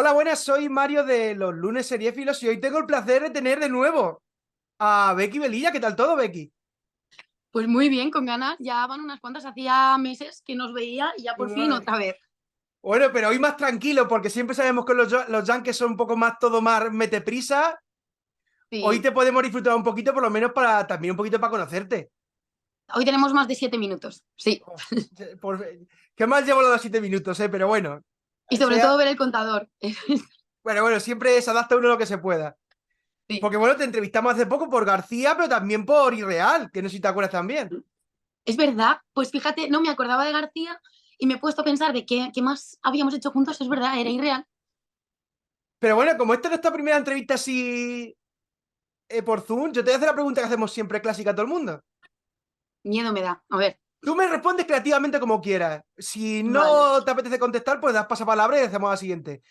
Hola, buenas, soy Mario de los lunes seriéfilos y hoy tengo el placer de tener de nuevo a Becky Velilla. ¿Qué tal todo, Becky? Pues muy bien, con ganas. Ya van unas cuantas, hacía meses que nos veía y ya por fin Ay. otra vez. Bueno, pero hoy más tranquilo porque siempre sabemos que los Yankees son un poco más todo más meteprisa. Hoy Sí. te podemos disfrutar un poquito, por lo menos para también un poquito para conocerte. Hoy tenemos más de 7 minutos, sí. Oh, por- qué mal llevo los 7 minutos, pero bueno. Y sobre Sea, todo ver el contador. bueno, siempre se adapta uno lo que se pueda. Sí. Porque bueno, te entrevistamos hace poco por García, pero también por Irreal, que no sé si te acuerdas también. Es verdad, pues fíjate, no me acordaba de García y me he puesto a pensar de qué más habíamos hecho juntos. Es verdad, era irreal. Pero bueno, como esta es nuestra primera entrevista así por Zoom, yo te voy a hacer la pregunta que hacemos siempre clásica a todo el mundo. Miedo me da. A ver, Tú me respondes creativamente como quieras. Si vale. no te apetece contestar, pues das pasapalabra y hacemos la siguiente.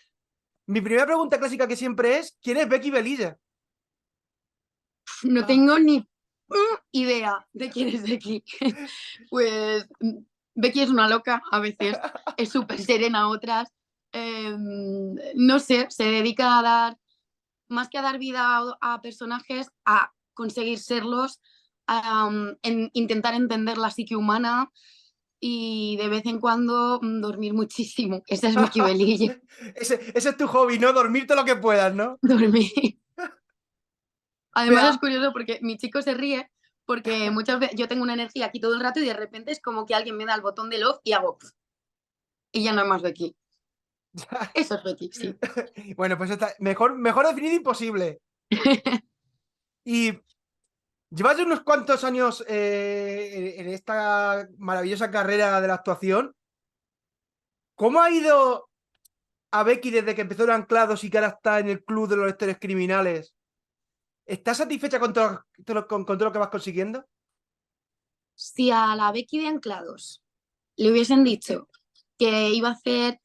Mi primera pregunta clásica que siempre es, ¿quién es Becky Velilla? No Ah. tengo ni idea de quién es Becky. Pues Becky es una loca a veces, es súper serena a otras. No sé, se dedica a dar, más que a dar vida a personajes, a conseguir serlos, en intentar entender la psique humana y de vez en cuando dormir muchísimo. Esa es Becky Belilla, Ese es tu hobby, ¿no? Dormirte lo que puedas, ¿no? dormir. Pero, Además es curioso porque mi chico se ríe porque muchas veces yo tengo una energía aquí todo el rato y de repente es como que alguien me da el botón de love y hago pf, y ya no hay más Becky. Eso es Becky, sí. bueno, pues está mejor definido imposible. Y llevas ya unos cuantos años en esta maravillosa carrera de la actuación. ¿Cómo ha ido a Becky desde que empezó en Anclados y que ahora está en el club de los lectores criminales? ¿Estás satisfecha con con todo lo que vas consiguiendo? Si a la Becky de Anclados le hubiesen dicho que iba a hacer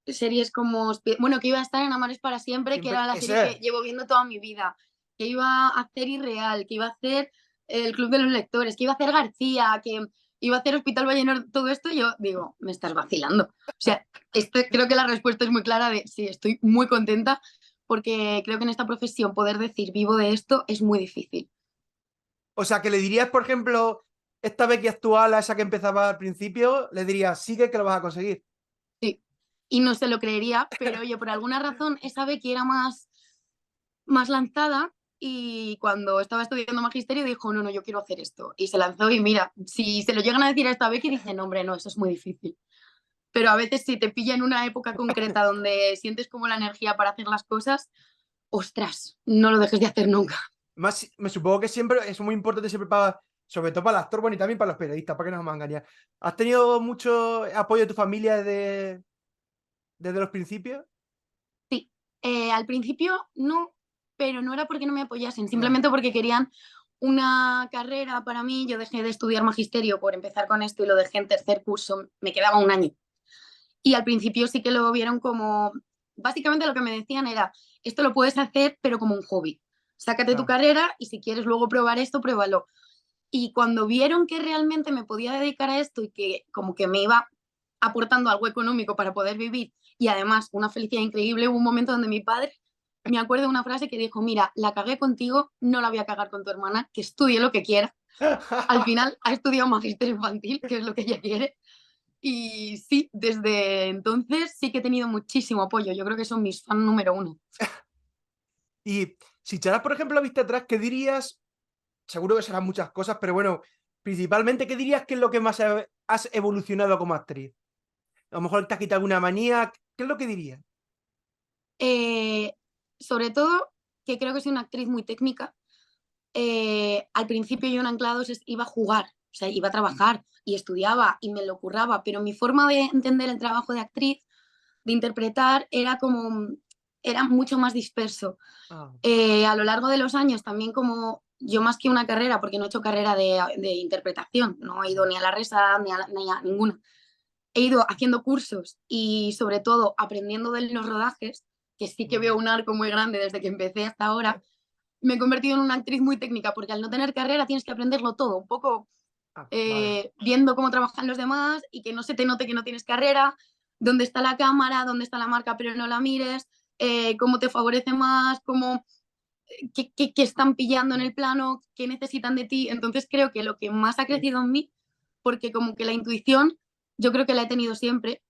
series como, bueno, que iba a estar en Amores para siempre, que Siempre, era la serie que ese. llevo viendo toda mi vida, que iba a hacer Irreal, que iba a hacer El Club de los Lectores, que iba a hacer García, que iba a hacer Hospital Vallenor, todo esto, yo digo, me estás vacilando. O sea, creo que la respuesta es muy clara de sí, estoy muy contenta porque creo que en esta profesión poder decir vivo de esto es muy difícil. O sea, que le dirías, por ejemplo, esta Becky actual a esa que empezaba al principio, le dirías, sigue que lo vas a conseguir. Sí. Y no se lo creería, pero oye, por alguna razón esa Becky era más lanzada y cuando estaba estudiando magisterio dijo, no, no, yo quiero hacer esto. Y se lanzó y mira, si se lo llegan a decir a esta Becky, dice, no, hombre, no, eso es muy difícil. Pero a veces si te pilla en una época concreta donde sientes como la energía para hacer las cosas, ostras, no lo dejes de hacer nunca. Más, me supongo que siempre es muy importante siempre para, sobre todo para el actor, bueno, y también para los periodistas, para que no nos vamos a engañar. ¿Has tenido mucho apoyo de tu familia desde los principios? Sí, al principio no, pero no era porque no me apoyasen, Ya. simplemente porque querían una carrera para mí. Yo dejé de estudiar magisterio por empezar con esto y lo dejé en tercer curso, me quedaba un año. Y al principio sí que lo vieron como, básicamente lo que me decían era, esto lo puedes hacer pero como un hobby. Sácate tu Claro. carrera y si quieres luego probar esto, pruébalo. Y cuando vieron que realmente me podía dedicar a esto y que como que me iba aportando algo económico para poder vivir y además una felicidad increíble, hubo un momento donde mi padre, me acuerdo de una frase que dijo, mira, la cagué contigo, no la voy a cagar con tu hermana, que estudie lo que quiera. Al final ha estudiado magisterio infantil, que es lo que ella quiere. Y sí, desde entonces sí que he tenido muchísimo apoyo. Yo creo que son mis fans número uno. Y si echaras, por ejemplo, la vista atrás, ¿qué dirías? Seguro que serán muchas cosas, pero bueno, principalmente, ¿qué dirías que es lo que más has evolucionado como actriz? A lo mejor te has quitado alguna manía. ¿Qué es lo que dirías? Eh, Sobre todo que creo que soy una actriz muy técnica. Al principio yo en Anclados iba a jugar, o sea, iba a trabajar y estudiaba y me lo curraba, pero mi forma de entender el trabajo de actriz, de interpretar, era mucho más disperso. Ah, A lo largo de los años también como yo más que una carrera, porque no he hecho carrera de interpretación, no he ido ya. ni a la RESA ni a ninguna, he ido haciendo cursos y sobre todo aprendiendo de los rodajes, que sí que veo Mm. un arco muy grande desde que empecé hasta ahora. Me he convertido en una actriz muy técnica porque al no tener carrera tienes que aprenderlo todo, un poco Ah, vale. viendo cómo trabajan los demás y que no se te note que no tienes carrera, dónde está la cámara, dónde está la marca, pero no la mires. cómo te favorece más, cómo, qué están pillando en el plano, qué necesitan de ti. Entonces creo que lo que más ha Sí. crecido en mí, porque como que la intuición, yo creo que la he tenido siempre.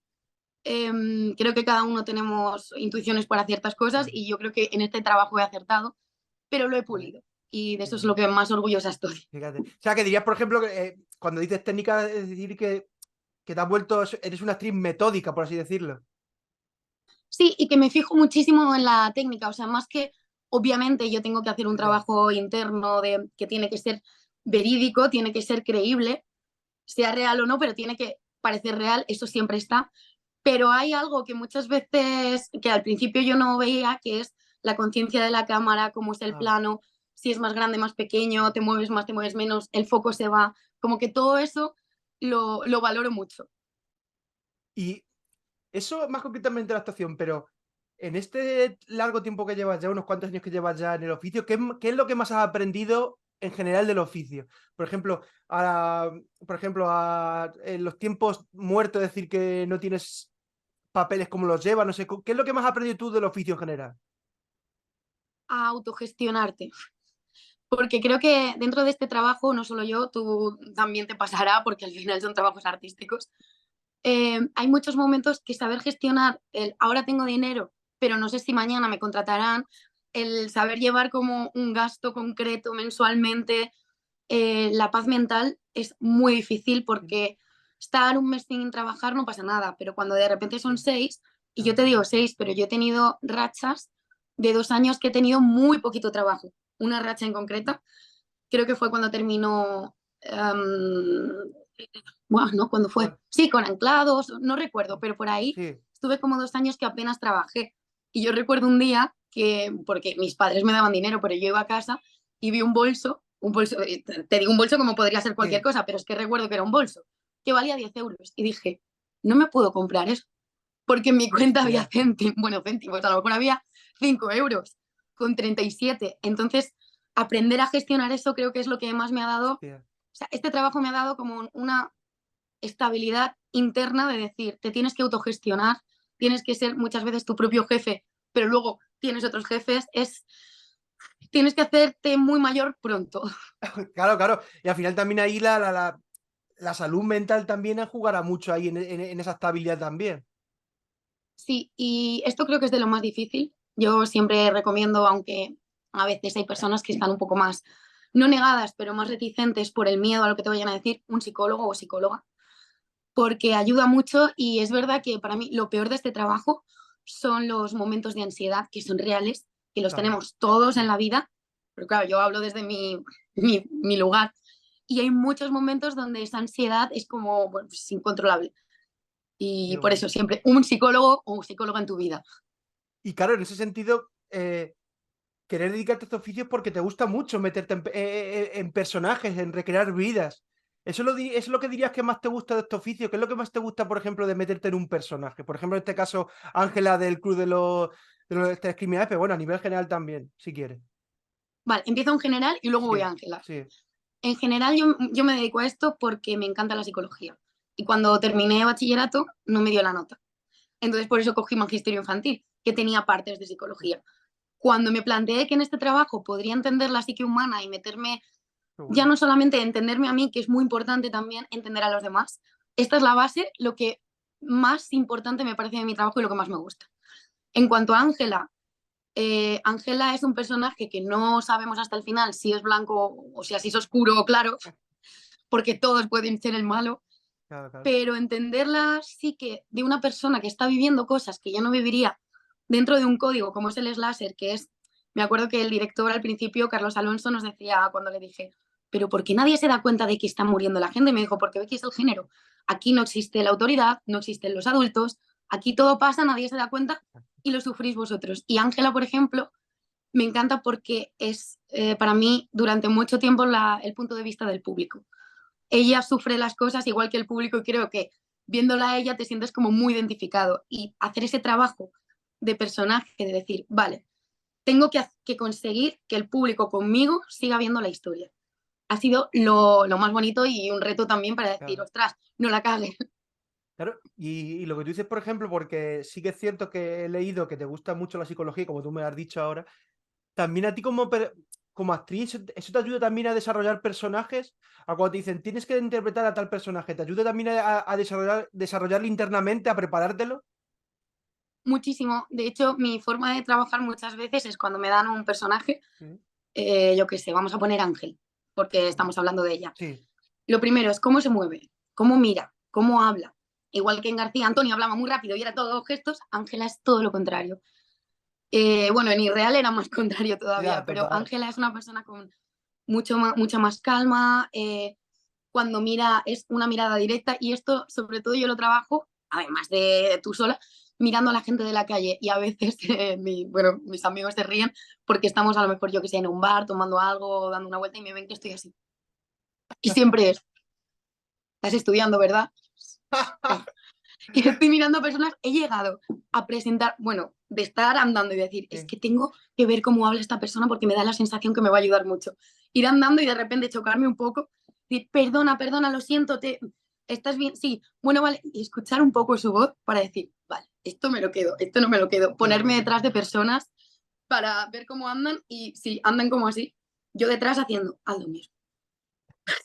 Creo que cada uno tenemos intuiciones para ciertas cosas Claro, y yo creo que en este trabajo he acertado, pero lo he vale. pulido. Y de eso es Fíjate, lo que más orgullosa estoy. fíjate. O sea, que dirías, por ejemplo, que cuando dices técnica, es decir que te has vuelto, eres una actriz metódica, por así decirlo. Sí, y que me fijo muchísimo en la técnica, o sea, más que obviamente yo tengo que hacer un Ya. trabajo interno de que tiene que ser verídico, tiene que ser creíble, sea real o no, pero tiene que parecer real, eso siempre está. Pero hay algo que muchas veces, que al principio yo no veía, que es la conciencia de la cámara, cómo es el Ah. plano, si es más grande, más pequeño, te mueves más, te mueves menos, el foco se va, como que todo eso lo valoro mucho. Y eso más concretamente la actuación, pero en este largo tiempo que llevas ya, unos cuantos años que llevas ya en el oficio, ¿qué es lo que más has aprendido en general del oficio? Por ejemplo, en los tiempos muertos, decir que no tienes papeles como los llevas, no sé, ¿qué es lo que más has aprendido tú del oficio en general? A autogestionarte. Porque creo que dentro de este trabajo, no solo yo, tú también te pasará, porque al final son trabajos artísticos, hay muchos momentos que saber gestionar el ahora tengo dinero, pero no sé si mañana me contratarán, el saber llevar como un gasto concreto mensualmente, la paz mental es muy difícil Mm. porque estar un mes sin trabajar no pasa nada, pero cuando de repente son Sí, 6, y yo claro. te digo 6, pero yo he tenido rachas de 2 años que he tenido muy poquito trabajo. Una racha en concreta, creo que fue cuando terminó, bueno, ¿no? ¿Cuándo fue? ¿Cuál? Sí, con anclados, no recuerdo, pero por ahí Sí, estuve como 2 años que apenas trabajé. Y yo recuerdo un día que, porque mis padres me daban dinero, pero yo iba a casa y vi un bolso, te digo un bolso como podría ser cualquier sí, cosa, pero es que recuerdo que era un bolso, que valía 10 euros. Y dije, no me puedo comprar eso, porque en mi cuenta había hostia, céntimos, bueno, céntimos, a lo mejor había 5 euros con 37. Entonces, aprender a gestionar eso creo que es lo que más me ha dado, o hostia. sea, este trabajo me ha dado como una estabilidad interna de decir, te tienes que autogestionar, tienes que ser muchas veces tu propio jefe, pero luego tienes otros jefes, tienes que hacerte muy mayor pronto. Claro, claro. Y al final también ahí la salud mental también jugará mucho ahí en esa estabilidad también. Sí, y esto creo que es de lo más difícil. Yo siempre recomiendo, aunque a veces hay personas que están un poco más, no negadas, pero más reticentes por el miedo a lo que te vayan a decir, un psicólogo o psicóloga, porque ayuda mucho y es verdad que para mí lo peor de este trabajo son los momentos de ansiedad que son reales, que los Claro. tenemos todos en Sí. la vida, pero claro, yo hablo desde mi lugar y hay muchos momentos donde esa ansiedad es como, bueno, pues, incontrolable. Y por Digo, eso siempre un psicólogo o un psicóloga en tu vida. y claro, en ese sentido, querer dedicarte a este oficio es porque te gusta mucho meterte en personajes, en recrear vidas. Eso es lo que dirías que más te gusta de este oficio. ¿Qué es lo que más te gusta, por ejemplo, de meterte en un personaje? Por ejemplo, en este caso, Ángela del Club de los Tres Criminales, pero bueno, a nivel general también, si quieres. Vale, empiezo en general y luego voy a Sí, Ángela. sí. En general yo me dedico a esto porque me encanta la psicología. Y cuando terminé bachillerato no me dio la nota. Entonces por eso cogí magisterio infantil, que tenía partes de psicología. Cuando me planteé que en este trabajo podría entender la psique humana y meterme, Qué ya bueno. no solamente entenderme a mí, que es muy importante también entender a los demás, esta es la base, lo que más importante me parece de mi trabajo y lo que más me gusta. En cuanto a Ángela, Ángela es un personaje que no sabemos hasta el final si es blanco o si así es oscuro o claro, porque todos pueden ser el malo, Claro, claro. pero entenderla sí que de una persona que está viviendo cosas que ya no viviría dentro de un código como es el slasher, que es, me acuerdo que el director al principio, Carlos Alonso, nos decía cuando le dije, pero ¿por qué nadie se da cuenta de que está muriendo la gente? Y me dijo, porque ve que es el género. Aquí no existe la autoridad, no existen los adultos, aquí todo pasa, nadie se da cuenta y lo sufrís vosotros. Y Ángela, por ejemplo, me encanta porque es para mí durante mucho tiempo el punto de vista del público. Ella sufre las cosas igual que el público y creo que viéndola a ella te sientes como muy identificado y hacer ese trabajo de personaje, de decir, vale, tengo que conseguir que el público conmigo siga viendo la historia. Ha sido lo más bonito y un reto también para decir, Claro. ostras, no la cagues. Claro, y lo que tú dices, por ejemplo, porque sí que es cierto que he leído que te gusta mucho la psicología, como tú me has dicho ahora, también a ti como actriz, eso te ayuda también a desarrollar personajes, a cuando te dicen, tienes que interpretar a tal personaje, ¿te ayuda también a desarrollarlo internamente, a preparártelo? Muchísimo. De hecho, mi forma de trabajar muchas veces es cuando me dan un personaje, Mm, yo qué sé, vamos a poner Ángel, porque estamos hablando de ella. sí, Lo primero es cómo se mueve, cómo mira, cómo habla. Igual que en García Antonio hablaba muy rápido y era todo gestos, Ángela es todo lo contrario. Bueno, en Irreal era más contrario ya, todavía, pero total. Ángela es una persona con mucha más calma. Cuando mira es una mirada directa y esto sobre todo yo lo trabajo, además de tú sola, mirando a la gente de la calle y a veces bueno, mis amigos se ríen porque estamos a lo mejor yo que sé en un bar tomando algo, dando una vuelta y me ven que estoy así. Y siempre es, estás estudiando, ¿verdad? Que estoy mirando a personas, he llegado a presentar, bueno, de estar andando y decir, es Sí. que tengo que ver cómo habla esta persona porque me da la sensación que me va a ayudar mucho. Ir andando y de repente chocarme un poco, decir, perdona, perdona, lo siento, ¿estás bien? Sí, bueno, vale, y escuchar un poco su voz para decir, vale, esto me lo quedo, esto no me lo quedo. Qué Ponerme bueno. detrás de personas para ver cómo andan y si andan como así, yo detrás haciendo, haz lo mismo.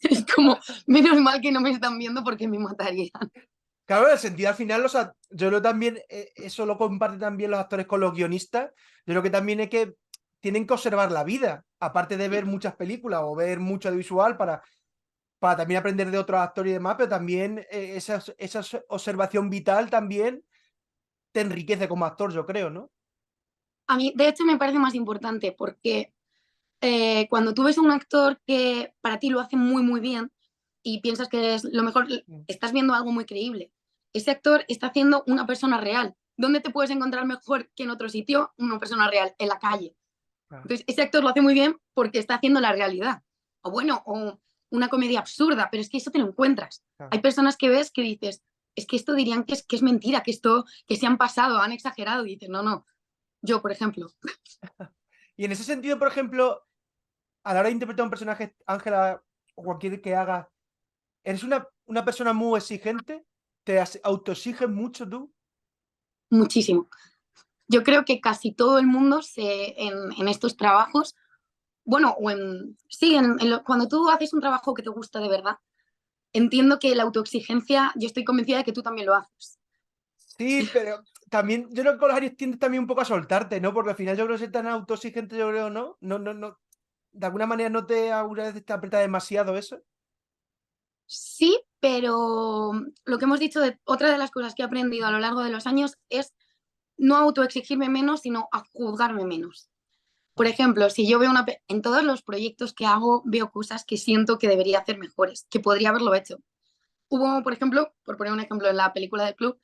Es como, menos mal que no me están viendo porque me matarían. Claro, en el sentido al final, yo creo también, eso lo comparten también los actores con los guionistas. Yo creo que también es que tienen que observar la vida, aparte de ver muchas películas o ver mucho audiovisual para también aprender de otros actores y demás, pero también esa observación vital también te enriquece como actor, yo creo, ¿no? A mí, de hecho, me parece más importante porque cuando tú ves a un actor que para ti lo hace muy, muy bien y piensas que es lo mejor, Mm, estás viendo algo muy creíble. Ese actor está haciendo una persona real. ¿Dónde te puedes encontrar mejor que en otro sitio? Una persona real, en la calle. claro, Entonces, ese actor lo hace muy bien porque está haciendo la realidad. O bueno, o una comedia absurda, pero es que eso te lo encuentras. claro. Hay personas que ves que dices, es que esto dirían que es mentira, que esto, que se han pasado, han exagerado. Y dices, no, no. Yo, por ejemplo, Y en ese sentido, por ejemplo, a la hora de interpretar un personaje, Ángela, o cualquier que haga, ¿eres una persona muy exigente? ¿Te autoexiges mucho tú? muchísimo. Yo creo que casi todo el mundo en estos trabajos, bueno, sí, cuando tú haces un trabajo que te gusta de verdad, entiendo que la autoexigencia, yo estoy convencida de que tú también lo haces. Sí, pero también, yo creo que con los Aries tiendes también un poco a soltarte, ¿no? Porque al final yo creo que ser tan autoexigente, yo creo, ¿no? No, no, no. De alguna manera no te alguna vez te aprieta demasiado eso. Sí, pero lo que hemos dicho, otra de las cosas que he aprendido a lo largo de los años es no autoexigirme menos, sino a juzgarme menos. Por ejemplo, si yo veo en todos los proyectos que hago, veo cosas que siento que debería hacer mejores, que podría haberlo hecho. Hubo, por ejemplo, por poner un ejemplo, en la película del club,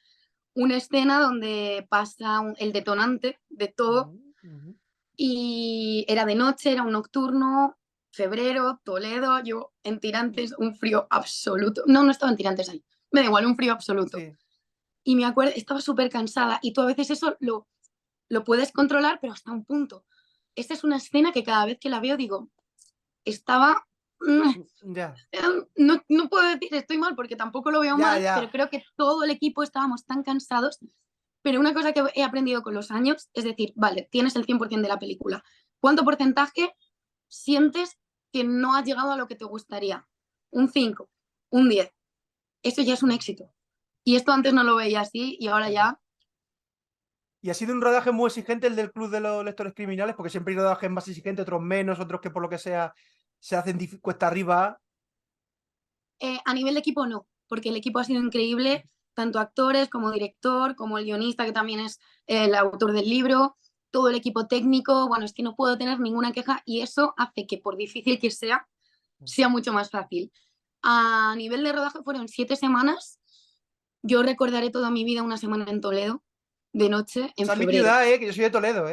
una escena donde pasa el detonante de todo Ujú, ujú. y era de noche, era un nocturno, febrero, Toledo, yo en tirantes, un frío absoluto. No, no estaba en tirantes ahí, me da igual, un frío absoluto. Sí. Y me acuerdo, estaba súper cansada y tú a veces eso lo puedes controlar, pero hasta un punto. Esta es una escena que cada vez que la veo digo, estaba... Ya, No, no puedo decir estoy mal porque tampoco lo veo ya, mal, pero ya. creo que todo el equipo estábamos tan cansados. Pero una cosa que he aprendido con los años es decir, vale, tienes el 100% de la película. ¿Cuánto porcentaje sientes que no has llegado a lo que te gustaría? Un 5, un 10. Eso ya es un éxito. Y esto antes no lo veía así y ahora Claro. ya, Y ha sido un rodaje muy exigente el del Club de los Lectores Criminales, porque siempre hay rodajes más exigentes, otros menos, otros que por lo que sea se hacen cuesta arriba. a nivel de equipo no, porque el equipo ha sido increíble, tanto actores como director, como el guionista, que también es el autor del libro, todo el equipo técnico, bueno, es que no puedo tener ninguna queja y eso hace que por difícil que sea, sea mucho más fácil. A nivel de rodaje fueron 7 semanas, yo recordaré toda mi vida una semana en Toledo, de noche, en Esa es mi febrero. ciudad, que yo soy de Toledo,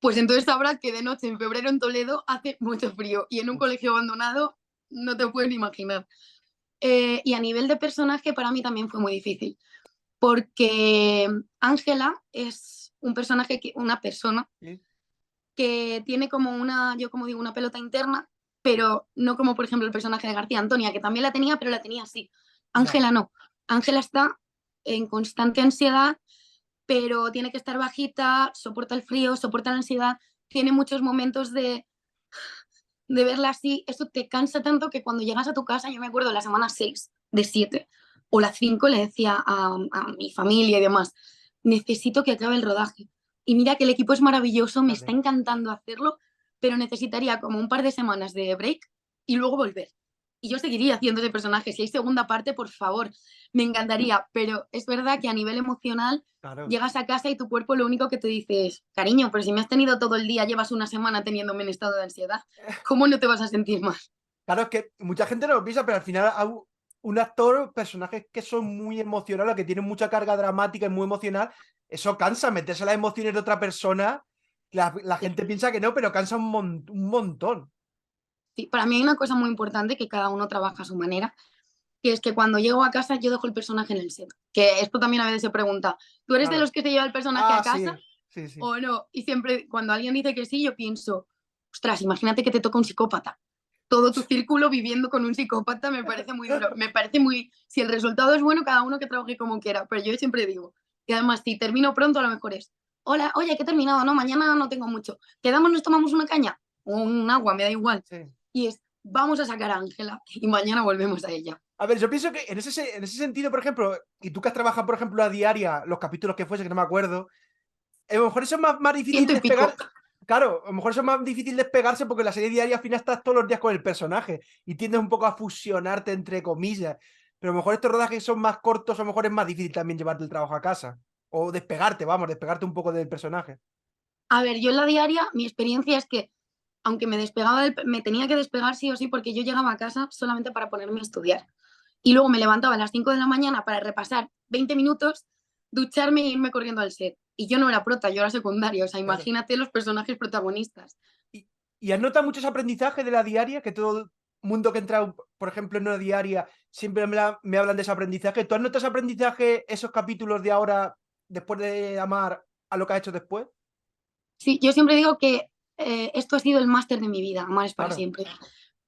Pues entonces sabrás que de noche en febrero en Toledo hace mucho frío y en un Uf, colegio abandonado no te puedes imaginar. Y a nivel de personaje para mí también fue muy difícil, porque Ángela es un personaje, una persona sí, que tiene como una, yo como digo, una pelota interna, pero no como por ejemplo el personaje de García Antonia, que también la tenía, pero la tenía así. ya. Ángela no. Ángela está en constante ansiedad, pero tiene que estar bajita, soporta el frío, soporta la ansiedad, tiene muchos momentos de verla así, eso te cansa tanto que cuando llegas a tu casa, yo me acuerdo la semana 6 de 7 o la 5 le decía a mi familia y demás, necesito que acabe el rodaje. Y mira que el equipo es maravilloso, me está Fíjate. encantando hacerlo, pero necesitaría como un par de semanas de break y luego volver. Y yo seguiría haciendo ese personaje. Si hay segunda parte, por favor, me encantaría. Pero es verdad que a nivel emocional Claro. llegas a casa y tu cuerpo lo único que te dice es, cariño, pero si me has tenido todo el día, llevas una semana teniéndome en estado de ansiedad, ¿cómo no te vas a sentir más? Claro, es que mucha gente no lo piensa, pero al final un actor, personajes que son muy emocionales, que tienen mucha carga dramática y muy emocional, eso cansa, meterse las emociones de otra persona. La Sí, gente piensa que no, pero cansa un montón. sí. Para mí hay una cosa muy importante que cada uno trabaja a su manera, que es que cuando llego a casa yo dejo el personaje en el set. Que esto también a veces se pregunta, ¿tú eres de Claro. los que se lleva el personaje a Ah, casa sí, sí, sí. o no? Y siempre cuando alguien dice que sí, yo pienso, ostras, imagínate que te toca un psicópata. Todo tu círculo viviendo con un psicópata me parece muy duro. Me parece muy... Si el resultado es bueno, cada uno que trabaje como quiera. Pero yo siempre digo, y además, si termino pronto, a lo mejor es, hola, oye, que he terminado, no, mañana no tengo mucho. ¿Quedamos, nos tomamos una caña? O un agua, me da igual. Sí. Y es, vamos a sacar a Ángela y mañana volvemos a ella. A ver, yo pienso que en ese sentido, por ejemplo, y tú que has trabajado, por ejemplo, a diaria, los capítulos que fuese, que no me acuerdo, a lo mejor eso es más difícil Ciento y despegar. pico. Claro, a lo mejor eso es más difícil despegarse porque la serie diaria al final estás todos los días con el personaje y tiendes un poco a fusionarte entre comillas. Pero a lo mejor estos rodajes son más cortos, a lo mejor es más difícil también llevarte el trabajo a casa. O despegarte, vamos, despegarte un poco del personaje. A ver, yo en la diaria, mi experiencia es que, aunque me despegaba me tenía que despegar sí o sí porque yo llegaba a casa solamente para ponerme a estudiar. Y luego me levantaba a las 5 de la mañana para repasar 20 minutos, ducharme e irme corriendo al set. Y yo no era prota, yo era secundaria. O sea, Claro. imagínate los personajes protagonistas. ¿Y, y has notado mucho ese aprendizaje de la diaria? Que todo el mundo que entra, por ejemplo, en una diaria, siempre me hablan de ese aprendizaje. ¿Tú has notado ese aprendizaje, esos capítulos de ahora, después de amar a lo que has hecho después? Sí, yo siempre digo que esto ha sido el máster de mi vida, amar es para Claro, siempre.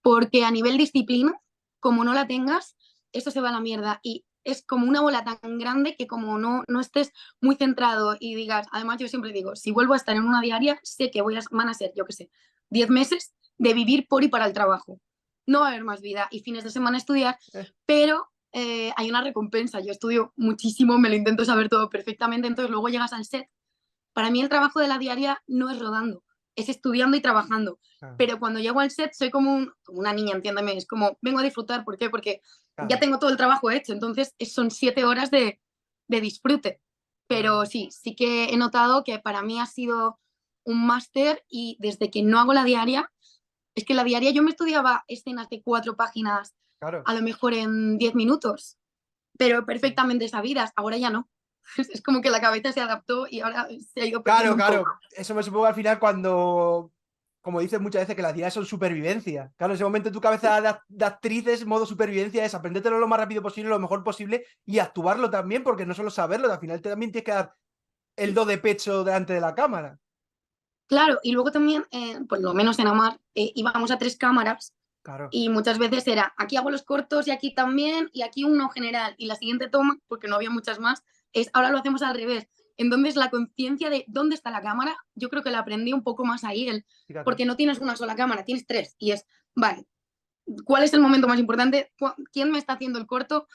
Porque a nivel disciplina, como no la tengas, esto se va a la mierda. Y es como una bola tan grande que como no estés muy centrado y digas, además yo siempre digo, si vuelvo a estar en una diaria, sé que van a ser, yo qué sé, 10 meses de vivir por y para el trabajo. No va a haber más vida y fines de semana estudiar, eh, pero hay una recompensa. Yo estudio muchísimo, me lo intento saber todo perfectamente, entonces luego llegas al set. Para mí el trabajo de la diaria no es rodando, es estudiando y trabajando. claro, Pero cuando llego al set soy como una niña, entiéndeme, es como vengo a disfrutar. ¿Por qué? Porque ya claro, tengo todo el trabajo hecho, entonces son 7 horas de disfrute. Pero claro. sí que he notado que para mí ha sido un máster y desde que no hago la diaria, es que la diaria yo me estudiaba escenas de 4 páginas Claro. a lo mejor en 10 minutos, pero Sí. perfectamente sabidas, ahora ya no. Es como que la cabeza se adaptó y ahora se ha ido Claro, perdiendo un poco. claro. Eso me supongo al final cuando, como dices muchas veces, que las diarias son supervivencia. Claro, en ese momento tu cabeza de actriz es modo supervivencia, es aprendértelo lo más rápido posible, lo mejor posible y actuarlo también, porque no solo saberlo, al final también tienes que dar el do de pecho delante de la cámara. Claro, y luego también, por lo menos en Amar, íbamos a 3 cámaras Claro, y muchas veces era aquí hago los cortos y aquí también y aquí uno general y la siguiente toma, porque no había muchas más, es ahora lo hacemos al revés. Entonces la conciencia de dónde está la cámara, yo creo que la aprendí un poco más ahí, fíjate. porque no tienes una sola cámara, tienes tres y es, vale, ¿cuál es el momento más importante? ¿Quién me está haciendo el corto?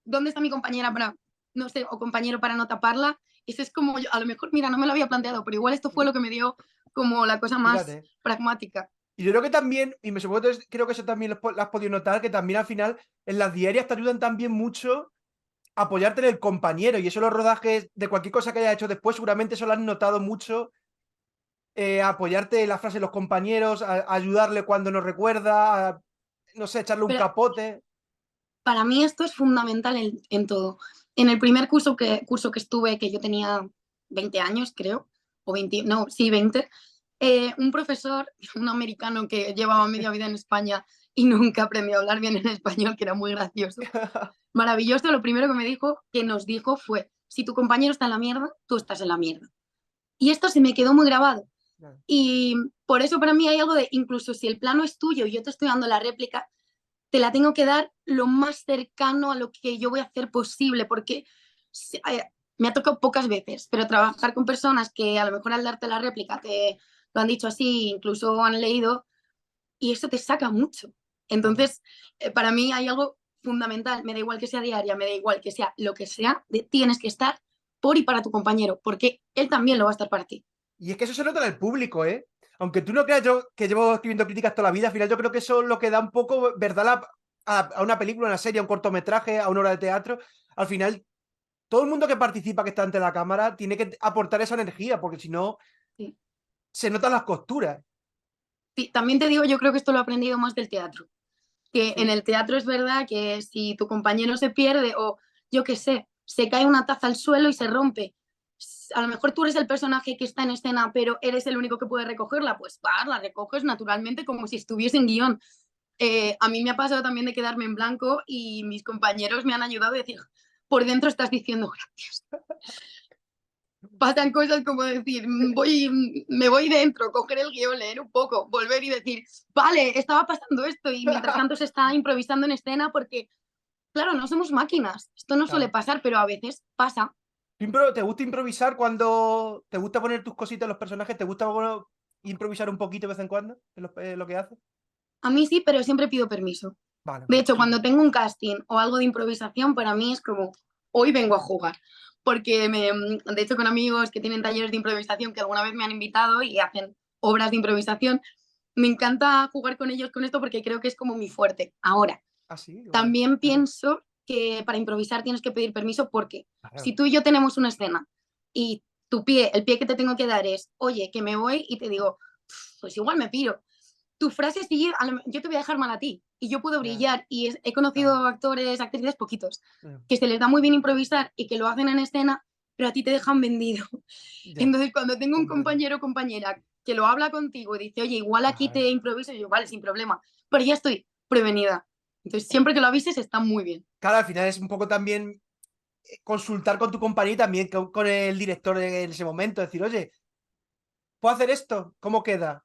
¿Dónde está mi compañera para, no sé, o compañero para no taparla? Eso es como, a lo mejor, mira, no me lo había planteado, pero igual esto fue lo que me dio como la cosa más Fíjate. pragmática. Y yo creo que también, y me supongo que creo que eso también lo has podido notar, que también al final en las diarias te ayudan también mucho a apoyarte en el compañero. Y eso los rodajes de cualquier cosa que hayas hecho después, seguramente eso lo has notado mucho. Apoyarte en las frases de los compañeros, a ayudarle cuando no recuerda, no sé, echarle un Pero capote. para mí esto es fundamental en todo. En el primer curso que estuve, que yo tenía 20 años, creo, o 20, no, sí, 20, un profesor, un americano que llevaba media vida en España y nunca aprendió a hablar bien en español, que era muy gracioso. Maravilloso, lo primero que me dijo, que nos dijo fue, si tu compañero está en la mierda, tú estás en la mierda. Y esto se me quedó muy grabado. Y por eso para mí hay algo de, incluso si el plano es tuyo y yo te estoy dando la réplica, te la tengo que dar lo más cercano a lo que yo voy a hacer posible, porque me ha tocado pocas veces, pero trabajar con personas que a lo mejor al darte la réplica te lo han dicho así, incluso han leído, y eso te saca mucho. Entonces, para mí hay algo fundamental, me da igual que sea diaria, me da igual que sea lo que sea, tienes que estar por y para tu compañero, porque él también lo va a estar para ti. Y es que eso se nota en el público, ¿eh? Aunque tú no creas, yo que llevo escribiendo críticas toda la vida, al final yo creo que eso es lo que da un poco verdad a una película, a una serie, a un cortometraje, a una obra de teatro. Al final, todo el mundo que participa, que está ante la cámara, tiene que aportar esa energía, porque si no, Sí. se notan las costuras. Sí, también te digo, yo creo que esto lo he aprendido más del teatro, que en Sí, el teatro es verdad que si tu compañero se pierde o yo qué sé, se cae una taza al suelo y se rompe, a lo mejor tú eres el personaje que está en escena, pero eres el único que puede recogerla, pues vas, la recoges naturalmente como si estuviese en guión. A mí me ha pasado también de quedarme en blanco y mis compañeros me han ayudado a decir, por dentro estás diciendo gracias. Pasan cosas como decir, me voy dentro, coger el guión, leer un poco, volver y decir, vale, estaba pasando esto y mientras tanto se está improvisando en escena porque, claro, no somos máquinas, esto no suele claro. pasar, pero a veces pasa. ¿Te gusta improvisar cuando te gusta poner tus cositas en los personajes? ¿Te gusta, bueno, improvisar un poquito de vez en cuando en lo que haces? A mí sí, pero siempre pido permiso. Vale, De vale. hecho, cuando tengo un casting o algo de improvisación, para mí es como, hoy vengo a jugar. Porque de hecho con amigos que tienen talleres de improvisación que alguna vez me han invitado y hacen obras de improvisación, me encanta jugar con ellos con esto porque creo que es como mi fuerte. Ahora, Ah, sí, guay. también pienso que para improvisar tienes que pedir permiso porque si Claro. tú y yo tenemos una escena y el pie que te tengo que dar es, oye, que me voy y te digo, pues igual me piro. Tu frase sigue, yo te voy a dejar mal a ti y yo puedo Ya, brillar y he conocido claro. actores, actrices poquitos, Ya, que se les da muy bien improvisar y que lo hacen en escena, pero a ti te dejan vendido. ya, Entonces, cuando tengo un comprendo. compañero o compañera que lo habla contigo y dice, oye, igual aquí Claro. te improviso, y yo, vale, sin problema, pero ya estoy prevenida. Entonces, siempre que lo avises está muy bien. Claro, al final es un poco también consultar con tu compañía y también con el director en ese momento. Decir, oye, ¿puedo hacer esto? ¿Cómo queda?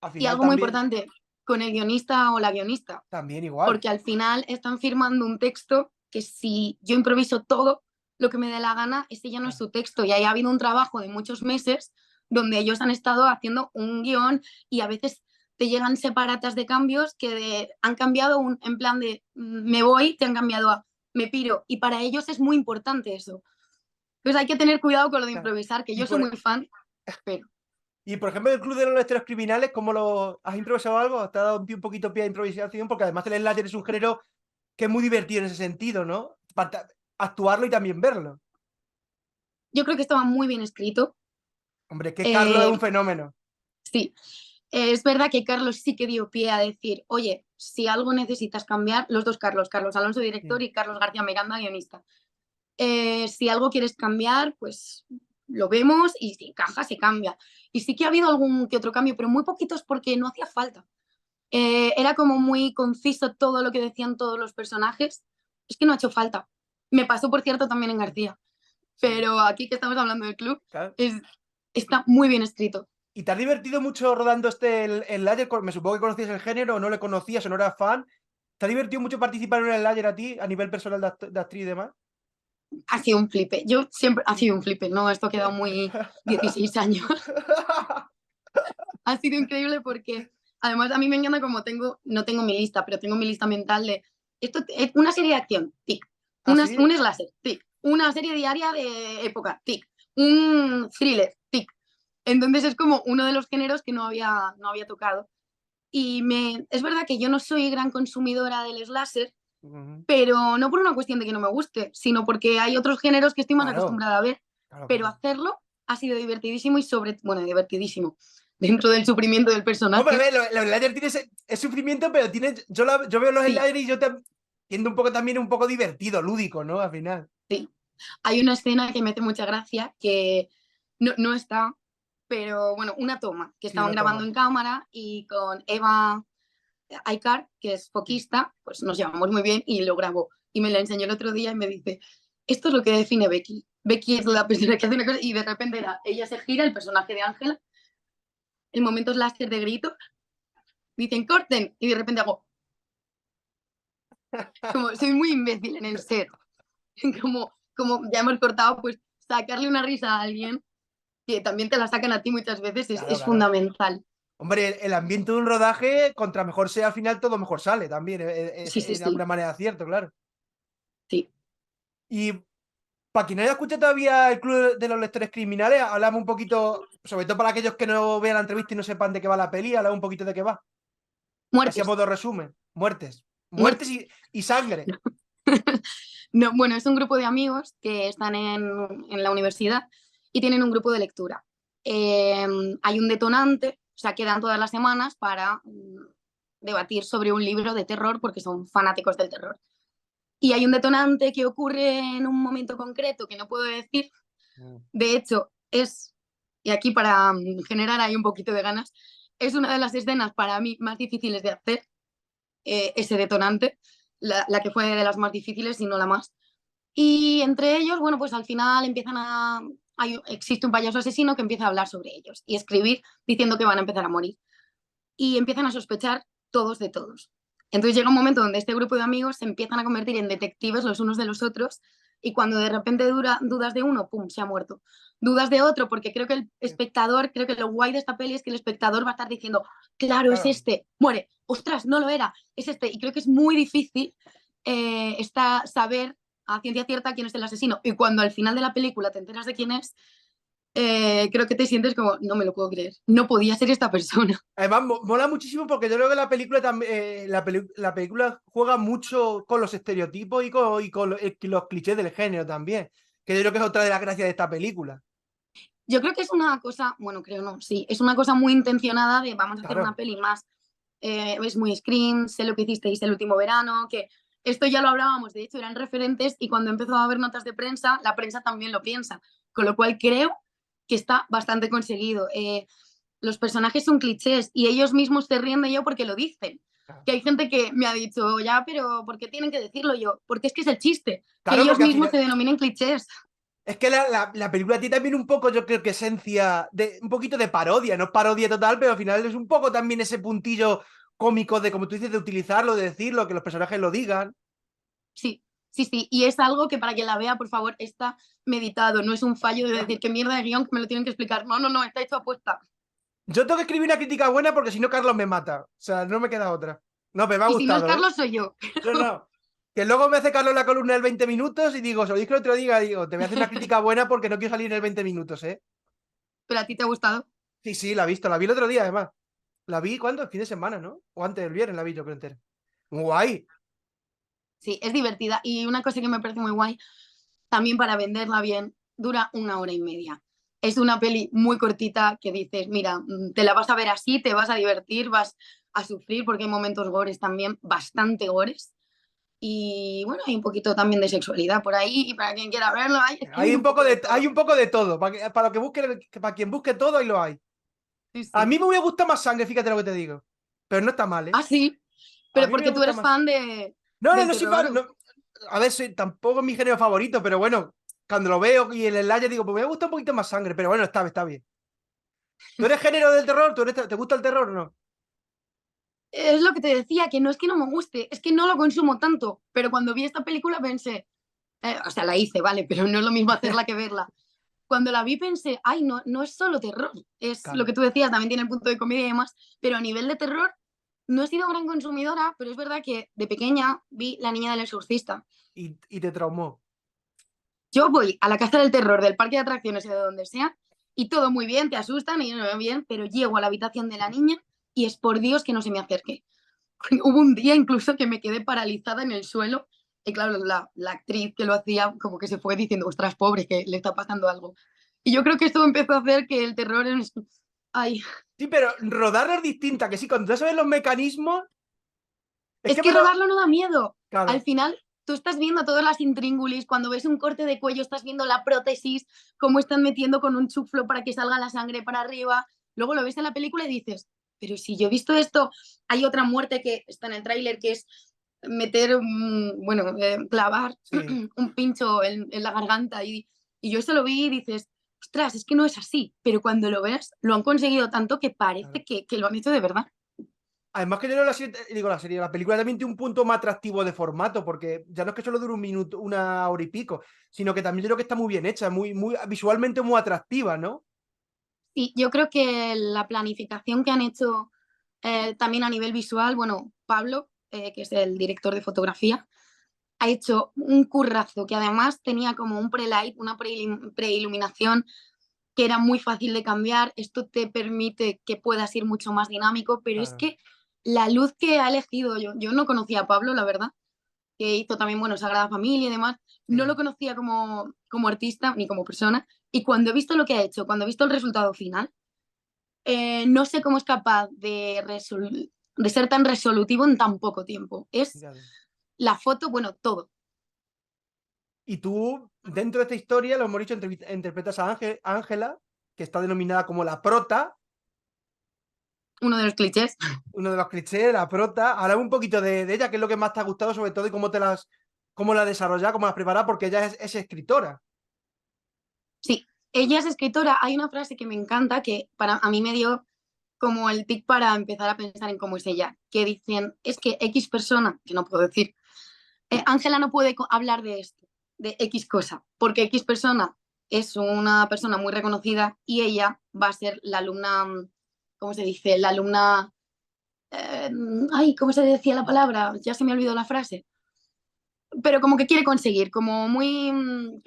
Al Y final algo muy también, importante, con el guionista o la guionista, también igual. porque al final están firmando un texto que si yo improviso todo lo que me dé la gana, ese ya no es Claro. su texto. Y ahí ha habido un trabajo de muchos meses donde ellos han estado haciendo un guión y a veces te llegan separatas de cambios han cambiado en plan de me voy, te han cambiado a me piro. Y para ellos es muy importante eso. Entonces hay que tener cuidado con lo de Claro. improvisar, que Y yo soy por, muy fan, pero y por ejemplo, el Club de los Lectores Criminales, ¿cómo lo has improvisado algo? ¿Te ha dado un poquito pie a improvisación? Porque además el slasher es un género que es muy divertido en ese sentido, ¿no? Para actuarlo y también verlo. yo creo que estaba muy bien escrito. Hombre, que Carlos es Eh, un fenómeno. sí, es verdad que Carlos sí que dio pie a decir, oye, si algo necesitas cambiar, los dos Carlos, Carlos Alonso, director, Sí. y Carlos García Miranda, guionista. Si algo quieres cambiar, pues lo vemos y si encaja, se cambia. Y sí que ha habido algún que otro cambio, pero muy poquitos porque no hacía falta. Era como muy conciso todo lo que decían todos los personajes. Es que no ha hecho falta. Me pasó, por cierto, también en García. Sí, Pero aquí que estamos hablando del club, claro. es, está muy bien escrito. ¿Y te has divertido mucho rodando el Layer? Me supongo que conocías el género, o no le conocías o no eras fan. ¿Te ha divertido mucho participar en el Layer a ti, a nivel personal de actriz y demás? Ha sido un flipe. Yo siempre, ha sido un flipe, ¿no? Esto ha quedado muy 16 años. Ha sido increíble porque además a mí me encanta como no tengo mi lista, pero tengo mi lista mental de esto es una serie de acción, tic. ¿Ah, sí? Un slasher, tic. Una serie diaria de época, tic. Un thriller, tic. Entonces es como uno de los géneros que no había tocado. Es verdad que yo no soy gran consumidora del slasher, Ujú. pero no por una cuestión de que no me guste, sino porque hay otros géneros que estoy más Claro, acostumbrada a ver, claro, pero claro. hacerlo ha sido divertidísimo y bueno, divertidísimo, dentro del sufrimiento del Hombre, a personaje. ver, el Slayer tiene ese sufrimiento, pero tiene. Yo veo los Sí, Slayer y yo tiendo un poco también un poco divertido, lúdico, ¿no? Al final. sí. Hay una escena que me hace mucha gracia, que no está, pero bueno, una toma, que Sí, estaban una grabando toma. en cámara y con Eva Aikar, que es Sí. foquista, pues nos llevamos muy bien y lo grabó. Y me la enseñó el otro día y me dice, esto es lo que define Becky. Becky es la persona que hace una cosa y de repente ella se gira, el personaje de Ángela, el momento láser de grito, dicen corten y de repente hago Como soy muy imbécil en el set. Como ya hemos cortado, pues sacarle una risa a alguien, que también te la sacan a ti muchas veces, Claro, es claro. fundamental. Hombre, el ambiente de un rodaje, contra mejor sea al final, todo mejor sale también. Sí, sí, De alguna sí, manera cierto, claro. sí. Y para quien no haya escuchado todavía el Club de los Lectores Criminales, hablamos un poquito, sobre todo para aquellos que no vean la entrevista y no sepan de qué va la peli, hablamos un poquito de qué va. Así a Muertes, modo resumen. Muertes. Muertes muertes. y sangre. No, bueno, es un grupo de amigos que están en la universidad y tienen un grupo de lectura. Hay un detonante, o sea, quedan todas las semanas para debatir sobre un libro de terror porque son fanáticos del terror. Y hay un detonante que ocurre en un momento concreto que no puedo decir. Mm. De hecho, y aquí para generar ahí un poquito de ganas, es una de las escenas para mí más difíciles de hacer, ese detonante, la que fue de las más difíciles y no la más. Y entre ellos, bueno, pues al final existe un payaso asesino que empieza a hablar sobre ellos y escribir diciendo que van a empezar a morir. Y empiezan a sospechar todos de todos. Entonces llega un momento donde este grupo de amigos se empiezan a convertir en detectives los unos de los otros y cuando de repente dudas de uno, ¡pum!, se ha muerto. Dudas de otro, porque creo que el espectador, creo que lo guay de esta peli es que el espectador va a estar diciendo, claro, es Claro. este, muere, ostras, no lo era, es este. Y creo que es muy difícil saber a ciencia cierta quién es el asesino. Y cuando al final de la película te enteras de quién es, creo que te sientes como, no me lo puedo creer, no podía ser esta persona. Además, mola muchísimo porque yo creo que la película también, la película juega mucho con los estereotipos y con los clichés del género también. Que yo creo que es otra de las gracias de esta película. Yo creo que es una cosa, bueno, creo no, sí, es una cosa muy intencionada de vamos a hacer una Claro. peli más, es muy Scream, sé lo que hicisteis el último verano, que esto ya lo hablábamos, de hecho eran referentes y cuando empezó a haber notas de prensa, la prensa también lo piensa, con lo cual creo que está bastante conseguido. Los personajes son clichés y ellos mismos se ríen de ello porque lo dicen. Claro, Que hay gente que me ha dicho, ya, pero ¿por qué tienen que decirlo yo? Porque es que es el chiste, que claro, ellos porque al mismos final. se denominen clichés. Es que la película tiene también un poco, yo creo que esencia, un poquito de parodia, no es parodia total, pero al final es un poco también ese puntillo cómico de, como tú dices, de utilizarlo, de decirlo, que los personajes lo digan. Sí, sí, sí. Y es algo que para quien la vea, por favor, está meditado. No es un fallo de decir qué mierda de guión que me lo tienen que explicar. No, no, no, está hecho a posta. Yo tengo que escribir una crítica buena porque si no, Carlos me mata. O sea, no me queda otra. No, pero me ha Y si no es gustado, ¿eh? Carlos, soy yo. No, no. Que luego me hace Carlos la columna del 20 minutos y digo, se lo dije el otro día, digo, te voy a hacer una crítica buena porque no quiero salir en el 20 minutos, ¿eh? Pero a ti te ha gustado. Sí, sí, la he visto, la vi el otro día además. La vi, ¿cuándo? El fin de semana, ¿no? O antes del viernes la vi yo creo entera. Muy guay. Sí, es divertida. Y una cosa que me parece muy guay, también para venderla bien, dura 1 hora y media. Es una peli muy cortita que dices, mira, te la vas a ver así, te vas a divertir, vas a sufrir porque hay momentos gores también, bastante gores. Y bueno, hay un poquito también de sexualidad por ahí y para quien quiera verlo, es que hay un poco de Hay todo. un poco de todo. Para lo que busque, para quien busque todo, ahí lo hay. Sí, A sí. mí me hubiera gustado más sangre, fíjate lo que te digo. Pero no está mal, ¿eh? Ah, sí, A pero mí me porque tú gusta eres más. fan No, no, del no soy terror. fan. A ver, tampoco es mi género favorito, pero bueno, cuando lo veo y en el enlace digo, pues me gusta un poquito más sangre, pero bueno, está bien. ¿Tú eres género del terror? ¿Te gusta el terror o no? Es lo que te decía, que no es que no me guste, es que no lo consumo tanto. Pero cuando vi esta película pensé, o sea, la hice, vale, pero no es lo mismo hacerla que verla. Cuando la vi pensé, ay, no, no es solo terror, es lo Claro. que tú decías, también tiene el punto de comedia y demás, pero a nivel de terror no he sido gran consumidora, pero es verdad que de pequeña vi La niña del exorcista. Y te traumó. Yo voy a la casa del terror del parque de atracciones o de donde sea y todo muy bien, te asustan y no bien, pero llego a la habitación de la niña y es por Dios que no se me acerque. Hubo un día incluso que me quedé paralizada en el suelo y claro, la actriz que lo hacía como que se fue diciendo, ostras, pobre, que le está pasando algo. Y yo creo que esto empezó a hacer que el terror es... Ay, Sí, pero rodarlo es distinta, que sí, cuando tú sabes los mecanismos, es es que que me lo. rodarlo no da miedo. Al Claro. final, tú estás viendo todas las intríngulis, cuando ves un corte de cuello, estás viendo la prótesis, cómo están metiendo con un chuflo para que salga la sangre para arriba. Luego lo ves en la película y dices, pero si yo he visto esto, hay otra muerte que está en el tráiler, que es meter, bueno, clavar Sí. un pincho en la garganta y yo eso lo vi y dices, ostras, es que no es así, pero cuando lo ves, lo han conseguido tanto que Claro. parece que lo han hecho de verdad. Además que yo creo la película también tiene un punto más atractivo de formato, porque ya no es que solo dure un minuto, una hora y pico, sino que también yo creo que está muy bien hecha, muy visualmente muy atractiva, ¿no? Sí, yo creo que la planificación que han hecho también a nivel visual, bueno, Pablo, que es el director de fotografía, ha hecho un currazo que además tenía como un pre-light, una pre-iluminación que era muy fácil de cambiar. Esto te permite que puedas ir mucho más dinámico, pero es Claro. que la luz que ha elegido, yo no conocía a Pablo, la verdad, que hizo también, bueno, Sagrada Familia y demás, no lo Sí. conocía como artista ni como persona, y cuando he visto lo que ha hecho, cuando he visto el resultado final, no sé cómo es capaz de ser tan resolutivo en tan poco tiempo. Es Fíjate. la foto, bueno, todo. Y tú, dentro de esta historia, lo hemos dicho, interpretas a Ángela, que está denominada como la prota, Uno de los clichés. uno de los clichés, la prota. Habla un poquito de ella, qué es lo que más te ha gustado, sobre todo, y cómo la desarrollas, cómo la has preparado, porque ella es escritora. Sí, ella es escritora. Hay una frase que me encanta que a mí me dio como el tic para empezar a pensar en cómo es ella, que dicen, es que X persona, que no puedo decir, Ángela no puede hablar de esto, de X cosa, porque X persona es una persona muy reconocida y ella va a ser la alumna, ¿cómo se dice? La alumna, ay, ¿cómo se decía la palabra? Ya se me olvidó la frase. Pero como que quiere conseguir, como muy,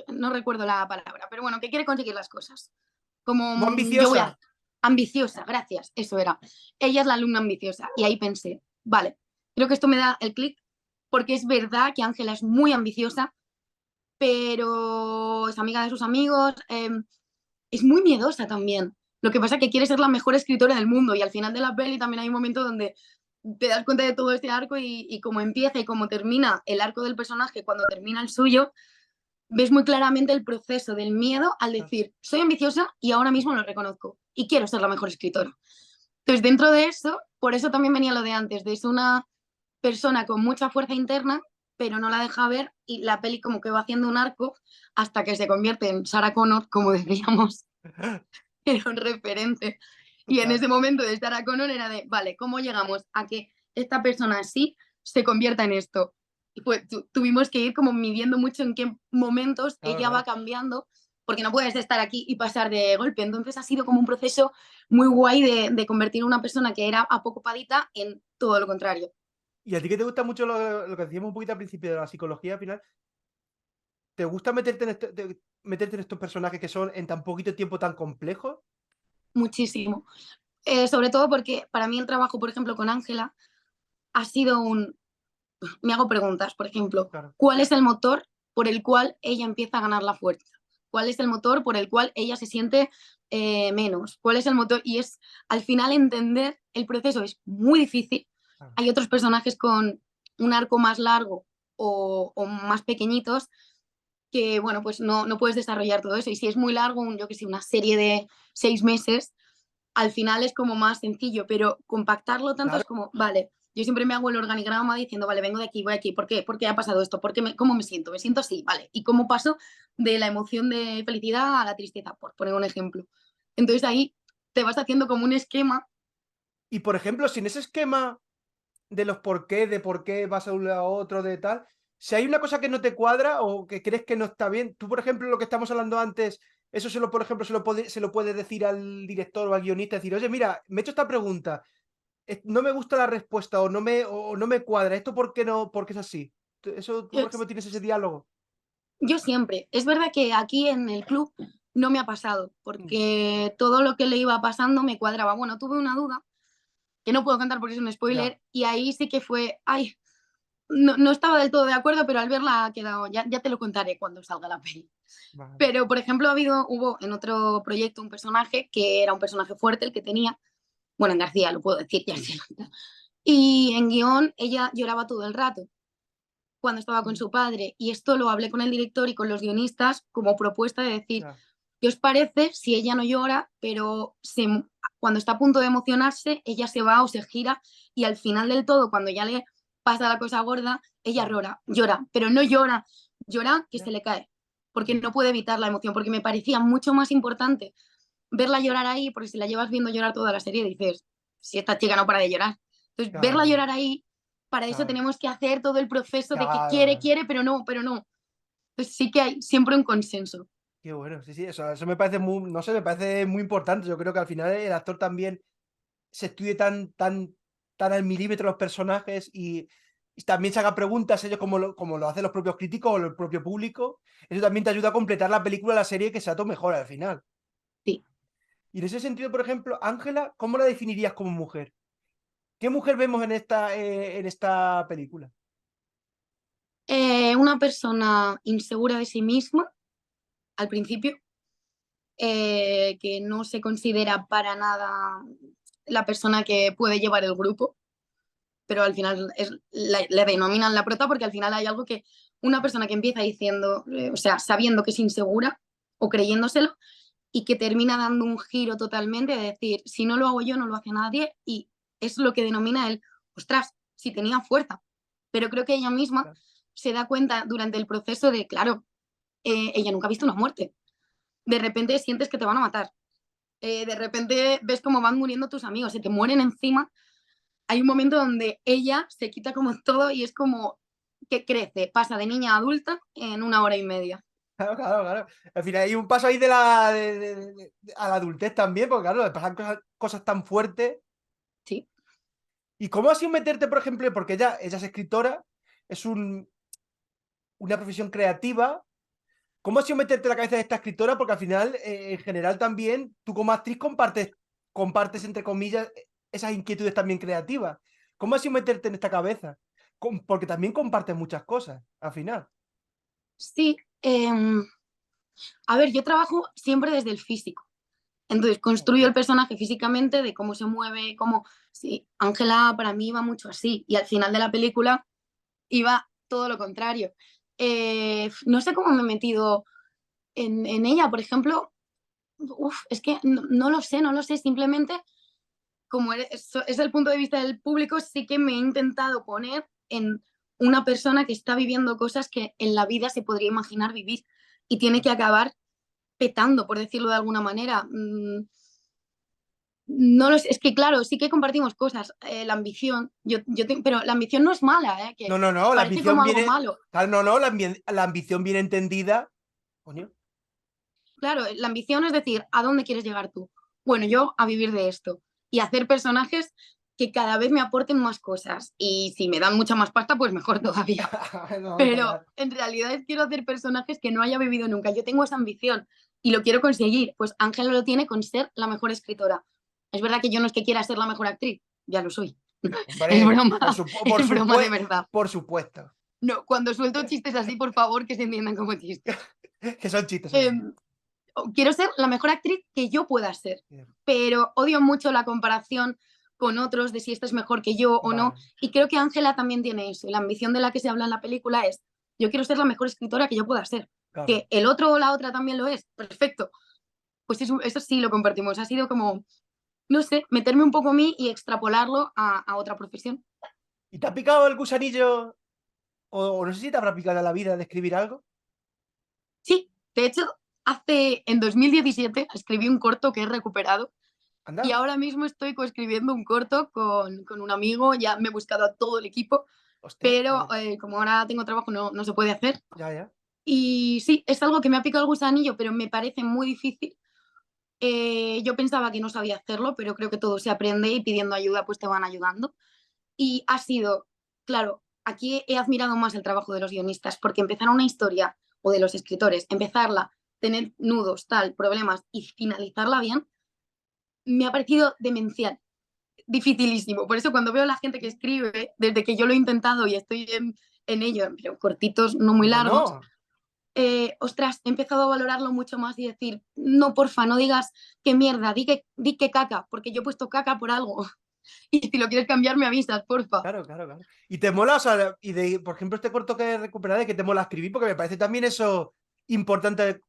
no recuerdo la palabra, pero bueno, que quiere conseguir las cosas. Como Muy yo voy a... ambiciosa. Ambiciosa, gracias, eso era. Ella es la alumna ambiciosa. Y ahí pensé, vale, creo que esto me da el clic, porque es verdad que Ángela es muy ambiciosa, pero es amiga de sus amigos, es muy miedosa también. Lo que pasa es que quiere ser la mejor escritora del mundo y al final de la peli también hay un momento donde te das cuenta de todo este arco y cómo empieza y cómo termina el arco del personaje cuando termina el suyo, ves muy claramente el proceso del miedo al decir, soy ambiciosa y ahora mismo lo reconozco y quiero ser la mejor escritora. Entonces, dentro de eso, por eso también venía lo de antes, de es una persona con mucha fuerza interna, pero no la deja ver y la peli como que va haciendo un arco hasta que se convierte en Sarah Connor, como decíamos, era un referente. Y en ese Claro. momento de Sarah Connor era de, vale, ¿cómo llegamos a que esta persona así se convierta en esto? Y pues tuvimos que ir como midiendo mucho en qué momentos Claro, ella va claro. cambiando, porque no puedes estar aquí y pasar de golpe. Entonces ha sido como un proceso muy guay de convertir a una persona que era apocopadita en todo lo contrario. Y a ti que te gusta mucho lo que decíamos un poquito al principio de la psicología, al final, ¿te gusta meterte en estos personajes que son en tan poquito tiempo tan complejos? Muchísimo. Sobre todo porque para mí el trabajo, por ejemplo, con Ángela ha sido un... Me hago preguntas, por ejemplo, Claro. ¿cuál es el motor por el cual ella empieza a ganar la fuerza? ¿Cuál es el motor por el cual ella se siente menos? ¿Cuál es el motor? Y es, al final, entender el proceso es muy difícil. Claro. Hay otros personajes con un arco más largo o más pequeñitos que, bueno, pues no puedes desarrollar todo eso. Y si es muy largo, yo que sé, una serie de 6 meses, al final es como más sencillo, pero compactarlo tanto Claro. es como, vale, yo siempre me hago el organigrama diciendo, vale, vengo de aquí, voy aquí, ¿por qué? ¿Por qué ha pasado esto? ¿Cómo me siento? Me siento así, vale. ¿Y cómo paso de la emoción de felicidad a la tristeza? Por poner un ejemplo. Entonces ahí te vas haciendo como un esquema. Y por ejemplo, si en ese esquema de los por qué, de por qué vas a un lado a otro, de tal, si hay una cosa que no te cuadra o que crees que no está bien, tú, por ejemplo, lo que estamos hablando antes, eso por ejemplo, se lo puedes decir al director o al guionista, decir, oye, mira, me he hecho esta pregunta, no me gusta la respuesta o no me cuadra, ¿esto por qué no, por qué es así? Eso, tú, Yo, por ejemplo, tienes ese diálogo. yo siempre, es verdad que aquí en el club no me ha pasado, Mm. porque todo lo que le iba pasando me cuadraba. Bueno, tuve una duda que no puedo contar porque es un Ya, spoiler, y ahí sí que fue, ay, no estaba del todo de acuerdo, pero al verla ha quedado, ya te lo contaré cuando salga la peli. vale. Pero, por ejemplo, hubo en otro proyecto un personaje que era un personaje fuerte, el que tenía, bueno, en García lo puedo decir, ya Sí. se nota. Y en guión ella lloraba todo el rato cuando estaba con Mm. su padre. Y esto lo hablé con el director y con los guionistas como propuesta de decir, Ya, ¿qué os parece si ella no llora, pero cuando está a punto de emocionarse, ella se va o se gira y al final del todo, cuando ya le pasa la cosa gorda, ella claro. llora, pero no llora que se Ya, le cae, porque ya. no puede evitar la emoción, porque me parecía mucho más importante verla llorar ahí, porque si la llevas viendo llorar toda la serie, dices, si esta chica no para de llorar. Entonces, verla Claro, llorar ahí, para eso claro, tenemos que hacer todo el proceso de que claro, quiere, claro. quiere, pero no, pero no. Pues sí que hay siempre un consenso. Qué bueno, sí, sí, eso me parece muy, no sé, me parece muy importante. Yo creo que al final el actor también se estudie tan al milímetro los personajes y también se haga preguntas ellos como lo hacen los propios críticos o el propio público. Eso también te ayuda a completar la película, la serie, que sea todo mejor al final. Sí. Y en ese sentido, por ejemplo, Ángela, ¿cómo la definirías como mujer? ¿Qué mujer vemos en esta película? Una persona insegura de sí misma al principio, que no se considera para nada la persona que puede llevar el grupo, pero al final le denominan la prota porque al final hay algo que una persona que empieza diciendo, o sea, sabiendo que es insegura o creyéndoselo y que termina dando un giro totalmente de decir, si no lo hago yo, no lo hace nadie y es lo que denomina el, ostras, si tenía fuerza. Pero creo que ella misma se da cuenta durante el proceso de, claro, ella nunca ha visto una muerte. De repente sientes que te van a matar. De repente ves cómo van muriendo tus amigos, se te mueren encima. Hay un momento donde ella se quita como todo y es como que crece, pasa de niña a adulta en 1 hora y media. Claro, claro, claro. Al final hay un paso ahí a la adultez también, porque claro, le pasan cosas tan fuertes. Sí. ¿Y cómo ha sido meterte, por ejemplo, porque ella es escritora, es una profesión creativa? ¿Cómo ha sido meterte en la cabeza de esta escritora? Porque al final, en general también, tú como actriz compartes entre comillas, esas inquietudes también creativas. ¿Cómo ha sido meterte en esta cabeza? Porque también compartes muchas cosas, al final. Sí, a ver, yo trabajo siempre desde el físico. Entonces construyo el Hostia. personaje físicamente, de cómo se mueve, cómo... Sí, Ángela para mí iba mucho así. Y al final de la película iba todo lo contrario. No sé cómo me he metido en ella, por ejemplo. Uf, es que no lo sé, no lo sé. Simplemente, como es el punto de vista del público, sí que me he intentado poner en una persona que está viviendo cosas que en la vida se podría imaginar vivir y tiene que acabar petando, por decirlo de alguna manera. No lo sé, es que claro, sí que compartimos cosas, la ambición, pero la ambición no es mala, No, que no, no, la parece como ambición algo viene. malo. Claro, no, no, la ambición bien entendida. Coño. Claro, la ambición es decir, ¿a dónde quieres llegar tú? Bueno, yo a vivir de esto y hacer personajes que cada vez me aporten más cosas. Y si me dan mucha más pasta, pues mejor todavía. No, está Pero claro. en realidad quiero hacer personajes que no haya vivido nunca. Yo tengo esa ambición y lo quiero conseguir. Pues Ángela lo tiene con ser la mejor escritora. Es verdad que yo no es que quiera ser la mejor actriz, ya lo soy. Es Hombre, broma, es broma de verdad. por supuesto. No, cuando suelto chistes así, por favor, que se entiendan como chistes. Que son chistes, son Eh, chistes. quiero ser la mejor actriz que yo pueda ser, pero odio mucho la comparación con otros de si este es mejor que yo o no. Vale, Y creo que Ángela también tiene eso. Y la ambición de la que se habla en la película es, yo quiero ser la mejor escritora que yo pueda ser. claro. Que el otro o la otra también lo es, perfecto. Pues eso sí lo compartimos. Ha sido como, no sé, meterme un poco a mí y extrapolarlo a otra profesión. ¿Y te ha picado el gusanillo? O no sé si te habrá picado en la vida de escribir algo. Sí, de hecho, en 2017 escribí un corto que he recuperado y Anda. ahora mismo estoy coescribiendo un corto con un amigo, ya me he buscado a todo el equipo, Hostia, pero como ahora tengo trabajo no se puede hacer. ya, ya. Y sí, es algo que me ha picado el gusanillo, pero me parece muy difícil. Yo pensaba que no sabía hacerlo, pero creo que todo se aprende y pidiendo ayuda pues te van ayudando. Y ha sido, claro, aquí he admirado más el trabajo de los guionistas, porque empezar una historia, o de los escritores, empezarla, tener nudos, tal, problemas y finalizarla bien, me ha parecido demencial, dificilísimo. Por eso cuando veo a la gente que escribe, desde que yo lo he intentado y estoy en ello, pero cortitos, no muy largos, Bueno, ostras, he empezado a valorarlo mucho más y decir, no, porfa, no digas qué mierda, di que caca, porque yo he puesto caca por algo. Y si lo quieres cambiar, me avisas, porfa. claro, claro, claro. Y te mola, o sea, por ejemplo, este corto que he recuperado, de que te mola escribir, porque me parece también eso importante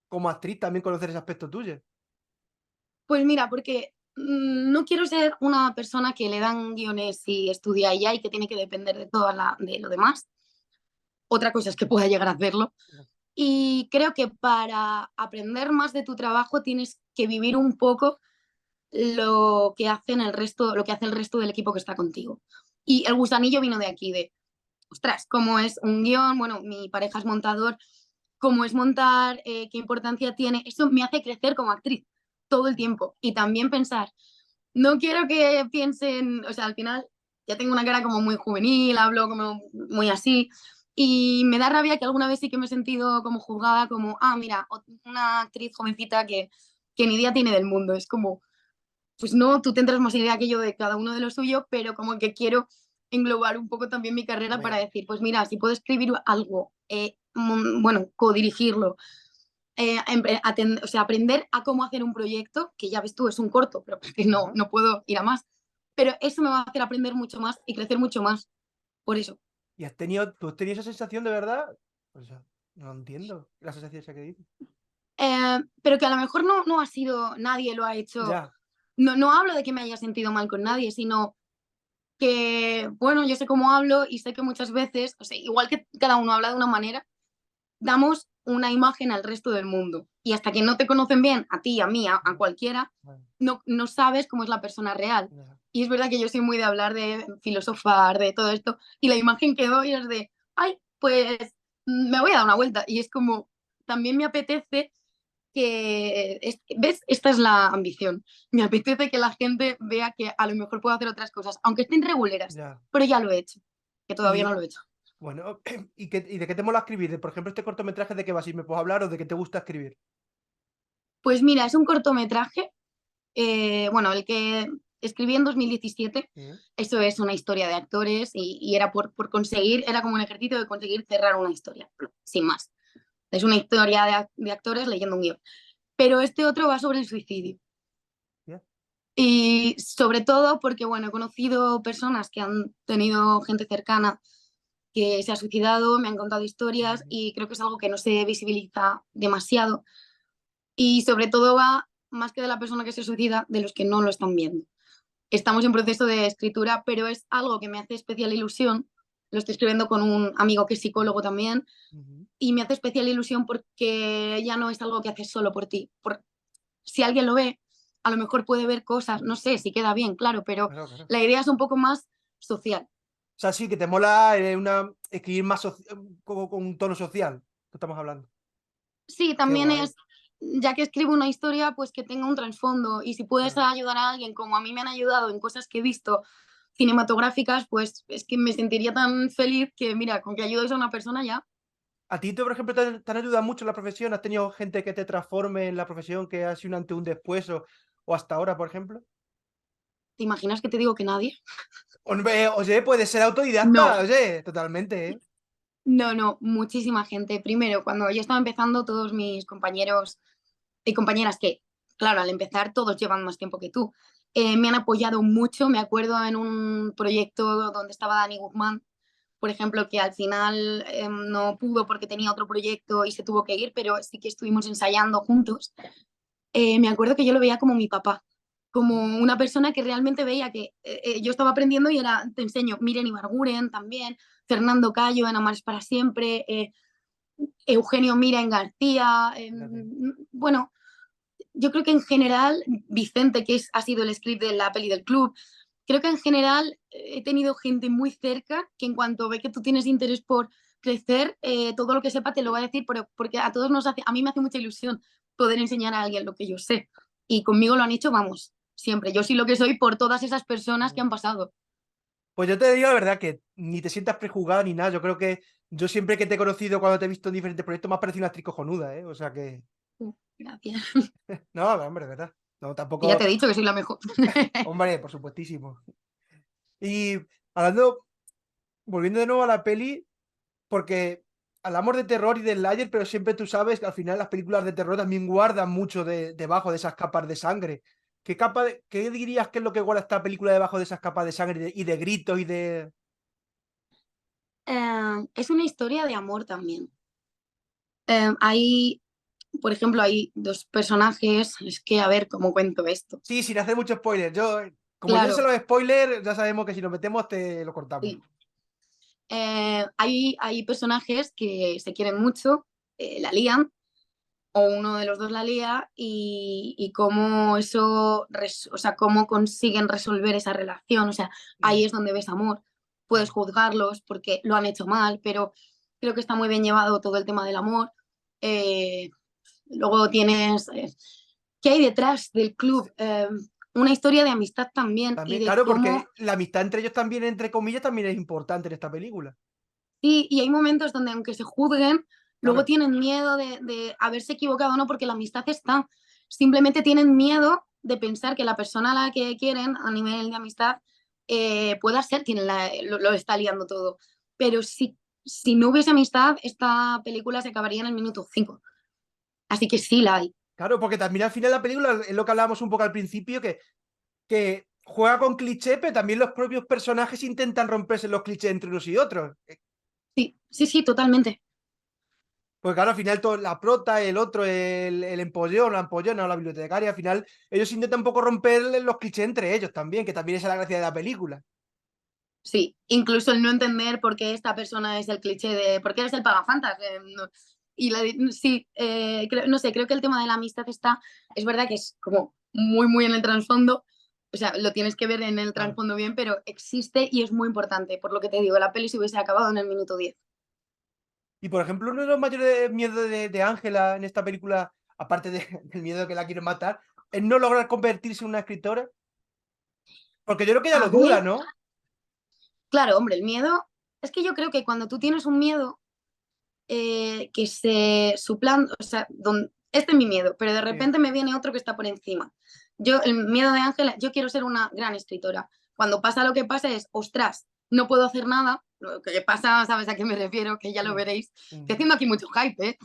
como actriz, también conocer ese aspecto tuyo. Pues mira, porque no quiero ser una persona que le dan guiones y estudia y ya y que tiene que depender de de lo demás. Otra cosa es que pueda llegar a hacerlo. Y creo que para aprender más de tu trabajo tienes que vivir un poco lo que hacen el resto, lo que hace el resto del equipo que está contigo. Y el gusanillo vino de aquí, de, ostras, cómo es un guión, bueno, mi pareja es montador, cómo es montar, qué importancia tiene, eso me hace crecer como actriz todo el tiempo. Y también pensar, no quiero que piensen, o sea, al final ya tengo una cara como muy juvenil, hablo como muy así, y me da rabia que alguna vez sí que me he sentido como juzgada, como, ah, mira, una actriz jovencita que ni idea tiene del mundo. Es como, pues no, tú tendrás más idea que yo de cada uno de lo suyo, pero como que quiero englobar un poco también mi carrera para Hombre, decir, pues mira, si puedo escribir algo, bueno, codirigirlo, o sea, aprender a cómo hacer un proyecto, que ya ves tú, es un corto, pero que no, ajá. no puedo ir a más. Pero eso me va a hacer aprender mucho más y crecer mucho más. Por eso. ¿Y tú has tenido esa sensación de verdad? O sea, no entiendo la sensación esa que dices. Pero que a lo mejor no ha sido, nadie lo ha hecho. Ya, No hablo de que me haya sentido mal con nadie, sino que, bueno, yo sé cómo hablo y sé que muchas veces, o sea, igual que cada uno habla de una manera, damos una imagen al resto del mundo. Y hasta que no te conocen bien, a ti, a mí, a ya, cualquiera, ya, no sabes cómo es la persona real. ya. Y es verdad que yo soy muy de hablar, de filosofar, de todo esto, y la imagen que doy es de, ay, pues me voy a dar una vuelta. Y es como, también me apetece que, ¿ves? Esta es la ambición. Me apetece que la gente vea que a lo mejor puedo hacer otras cosas, aunque estén reguleras, Ya. pero ya lo he hecho, que todavía no Y lo he hecho. bueno, ¿y de qué te mola escribir? Por ejemplo, este cortometraje, ¿de qué va? Si me puedes hablar o de qué te gusta escribir. Pues mira, es un cortometraje, bueno, el que escribí en 2017. Sí, Eso es una historia de actores y era por conseguir, era como un ejercicio de conseguir cerrar una historia, sin más. Es una historia de actores leyendo un guión. Pero este otro va sobre el suicidio. ya. Y sobre todo porque, bueno, he conocido personas que han tenido gente cercana que se ha suicidado, me han contado historias Ujú. y creo que es algo que no se visibiliza demasiado. Y sobre todo va, más que de la persona que se suicida, de los que no lo están viendo. Estamos en proceso de escritura, pero es algo que me hace especial ilusión. Lo estoy escribiendo con un amigo que es psicólogo también Ujú. y me hace especial ilusión porque ya no es algo que haces solo por ti. Si alguien lo ve, a lo mejor puede ver cosas, no sé si queda bien, claro, pero Claro, claro. la idea es un poco más social. O sea, sí, que te mola escribir más con un tono social. Que estamos hablando. Sí, Qué también guay. es, ya que escribo una historia, pues que tenga un trasfondo y si puedes Claro. ayudar a alguien como a mí me han ayudado en cosas que he visto cinematográficas, pues es que me sentiría tan feliz que, mira, con que ayudes a una persona ya. ¿A ti, por ejemplo, te han ayudado mucho en la profesión? ¿Has tenido gente que te transforme en la profesión, que ha sido un antes y un después, o hasta ahora, por ejemplo? ¿Te imaginas que te digo que nadie? Hombre, oye, puede ser No, autodidacta, oye, totalmente, ¿eh? no, muchísima gente. Primero, cuando yo estaba empezando, todos mis compañeros y compañeras que, claro, al empezar todos llevan más tiempo que tú, me han apoyado mucho. Me acuerdo en un proyecto donde estaba Dani Guzmán, por ejemplo, que al final no pudo porque tenía otro proyecto y se tuvo que ir, pero sí que estuvimos ensayando juntos. Me acuerdo que yo lo veía como mi papá, como una persona que realmente veía que yo estaba aprendiendo y era, te enseño, Miren Ibarguren también, Fernando Cayo en Amar es para siempre, Eugenio Mira en García, Fíjate. bueno, yo creo que en general, Vicente, que ha sido el script de la peli del club, creo que en general he tenido gente muy cerca que en cuanto ve que tú tienes interés por crecer, todo lo que sepa te lo va a decir, pero porque a todos nos hace, a mí me hace mucha ilusión poder enseñar a alguien lo que yo sé. Y conmigo lo han hecho, vamos, siempre. Yo soy lo que soy por todas esas personas que han pasado. Pues yo te digo la verdad que ni te sientas prejuzgada ni nada. Yo creo que yo siempre que te he conocido, cuando te he visto en diferentes proyectos, me has parecido una actriz cojonuda, ¿eh? O sea que. Gracias. No, hombre, de verdad. No, Y ya tampoco. te he dicho que soy la mejor. Hombre, por supuestísimo. Y hablando, volviendo de nuevo a la peli, porque hablamos de terror y del slayer, pero siempre tú sabes que al final las películas de terror también guardan mucho debajo de esas capas de sangre. ¿Qué dirías que es lo que guarda esta película debajo de esas capas de sangre y de gritos y de. Es una historia de amor también. Hay, por ejemplo, hay dos personajes, es que a ver cómo cuento esto. Sí, sin hacer mucho spoiler. Como yo sé Claro, los spoilers, ya sabemos que si nos metemos te lo cortamos. sí. Hay personajes que se quieren mucho, la lían, o uno de los dos la lía y cómo eso, o sea, cómo consiguen resolver esa relación. O sea, Mm, ahí es donde ves amor. Puedes claro. juzgarlos porque lo han hecho mal, pero creo que está muy bien llevado todo el tema del amor. Eh, luego tienes, ¿qué hay detrás del club? Una historia de amistad también y También, de claro, cómo, porque la amistad entre ellos también, entre comillas, también es importante en esta película. sí, y hay momentos donde aunque se juzguen, luego Claro, tienen miedo de haberse equivocado o no, porque la amistad está. Simplemente tienen miedo de pensar que la persona a la que quieren a nivel de amistad pueda ser quien lo está liando todo. Pero si no hubiese amistad, esta película se acabaría en el minuto 5. Así que sí la hay. claro, porque también al final la película es lo que hablábamos un poco al principio, que juega con clichés, pero también los propios personajes intentan romperse los clichés entre unos y otros. Sí, sí, sí, totalmente. Porque claro, al final todo, la prota, el otro, el empollón, la ampollona o la bibliotecaria, al final ellos intentan un poco romper los clichés entre ellos también, que también es la gracia de la película. Sí, incluso el no entender por qué esta persona es el cliché de por qué eres el pagafantas. Y sí, no sé, creo que el tema de la amistad está, es verdad que es como muy, muy en el trasfondo, o sea, lo tienes que ver en el Claro. trasfondo bien, pero existe y es muy importante, por lo que te digo, la peli se hubiese acabado en el minuto 10. Y por ejemplo, uno de los mayores miedos de Ángela en esta película, aparte del miedo de que la quieren matar, es no lograr convertirse en una escritora. Porque yo creo que ella A lo duda, ver, ¿no? claro, hombre, el miedo, es que yo creo que cuando tú tienes un miedo que se suplanta, o sea, este es mi miedo, pero de Sí. repente me viene otro que está por encima. Yo, el miedo de Ángela, yo quiero ser una gran escritora. Cuando pasa lo que pasa es, ostras, no puedo hacer nada. Lo que pasa, ¿sabes a qué me refiero? Que ya lo Sí. veréis. Estoy Ujú. haciendo aquí mucho hype, ¿eh?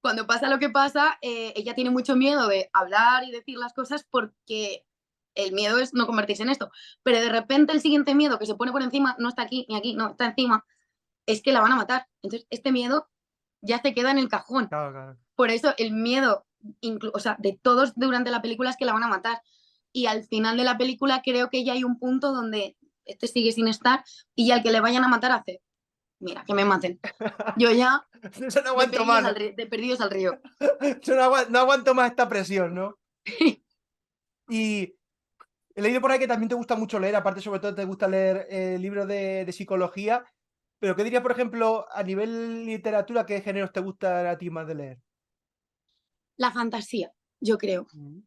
Cuando pasa lo que pasa, ella tiene mucho miedo de hablar y decir las cosas porque el miedo es no convertirse en esto. Pero de repente el siguiente miedo que se pone por encima no está aquí ni aquí, no, está encima, es que la van a matar. Entonces, este miedo ya se queda en el cajón. Claro, claro. Por eso el miedo, o sea, de todos durante la película es que la van a matar. Y al final de la película creo que ya hay un punto donde este sigue sin estar y al que le vayan a matar hace, mira, que me maten. Yo ya Eso no aguanto más, ¿no? de perdidos al río. Yo no aguanto más esta presión, ¿no? Y he leído por ahí que también te gusta mucho leer, aparte sobre todo te gusta leer libros de psicología, pero ¿qué dirías, por ejemplo, a nivel literatura, qué géneros te gusta a ti más de leer? La fantasía, yo creo. Mm.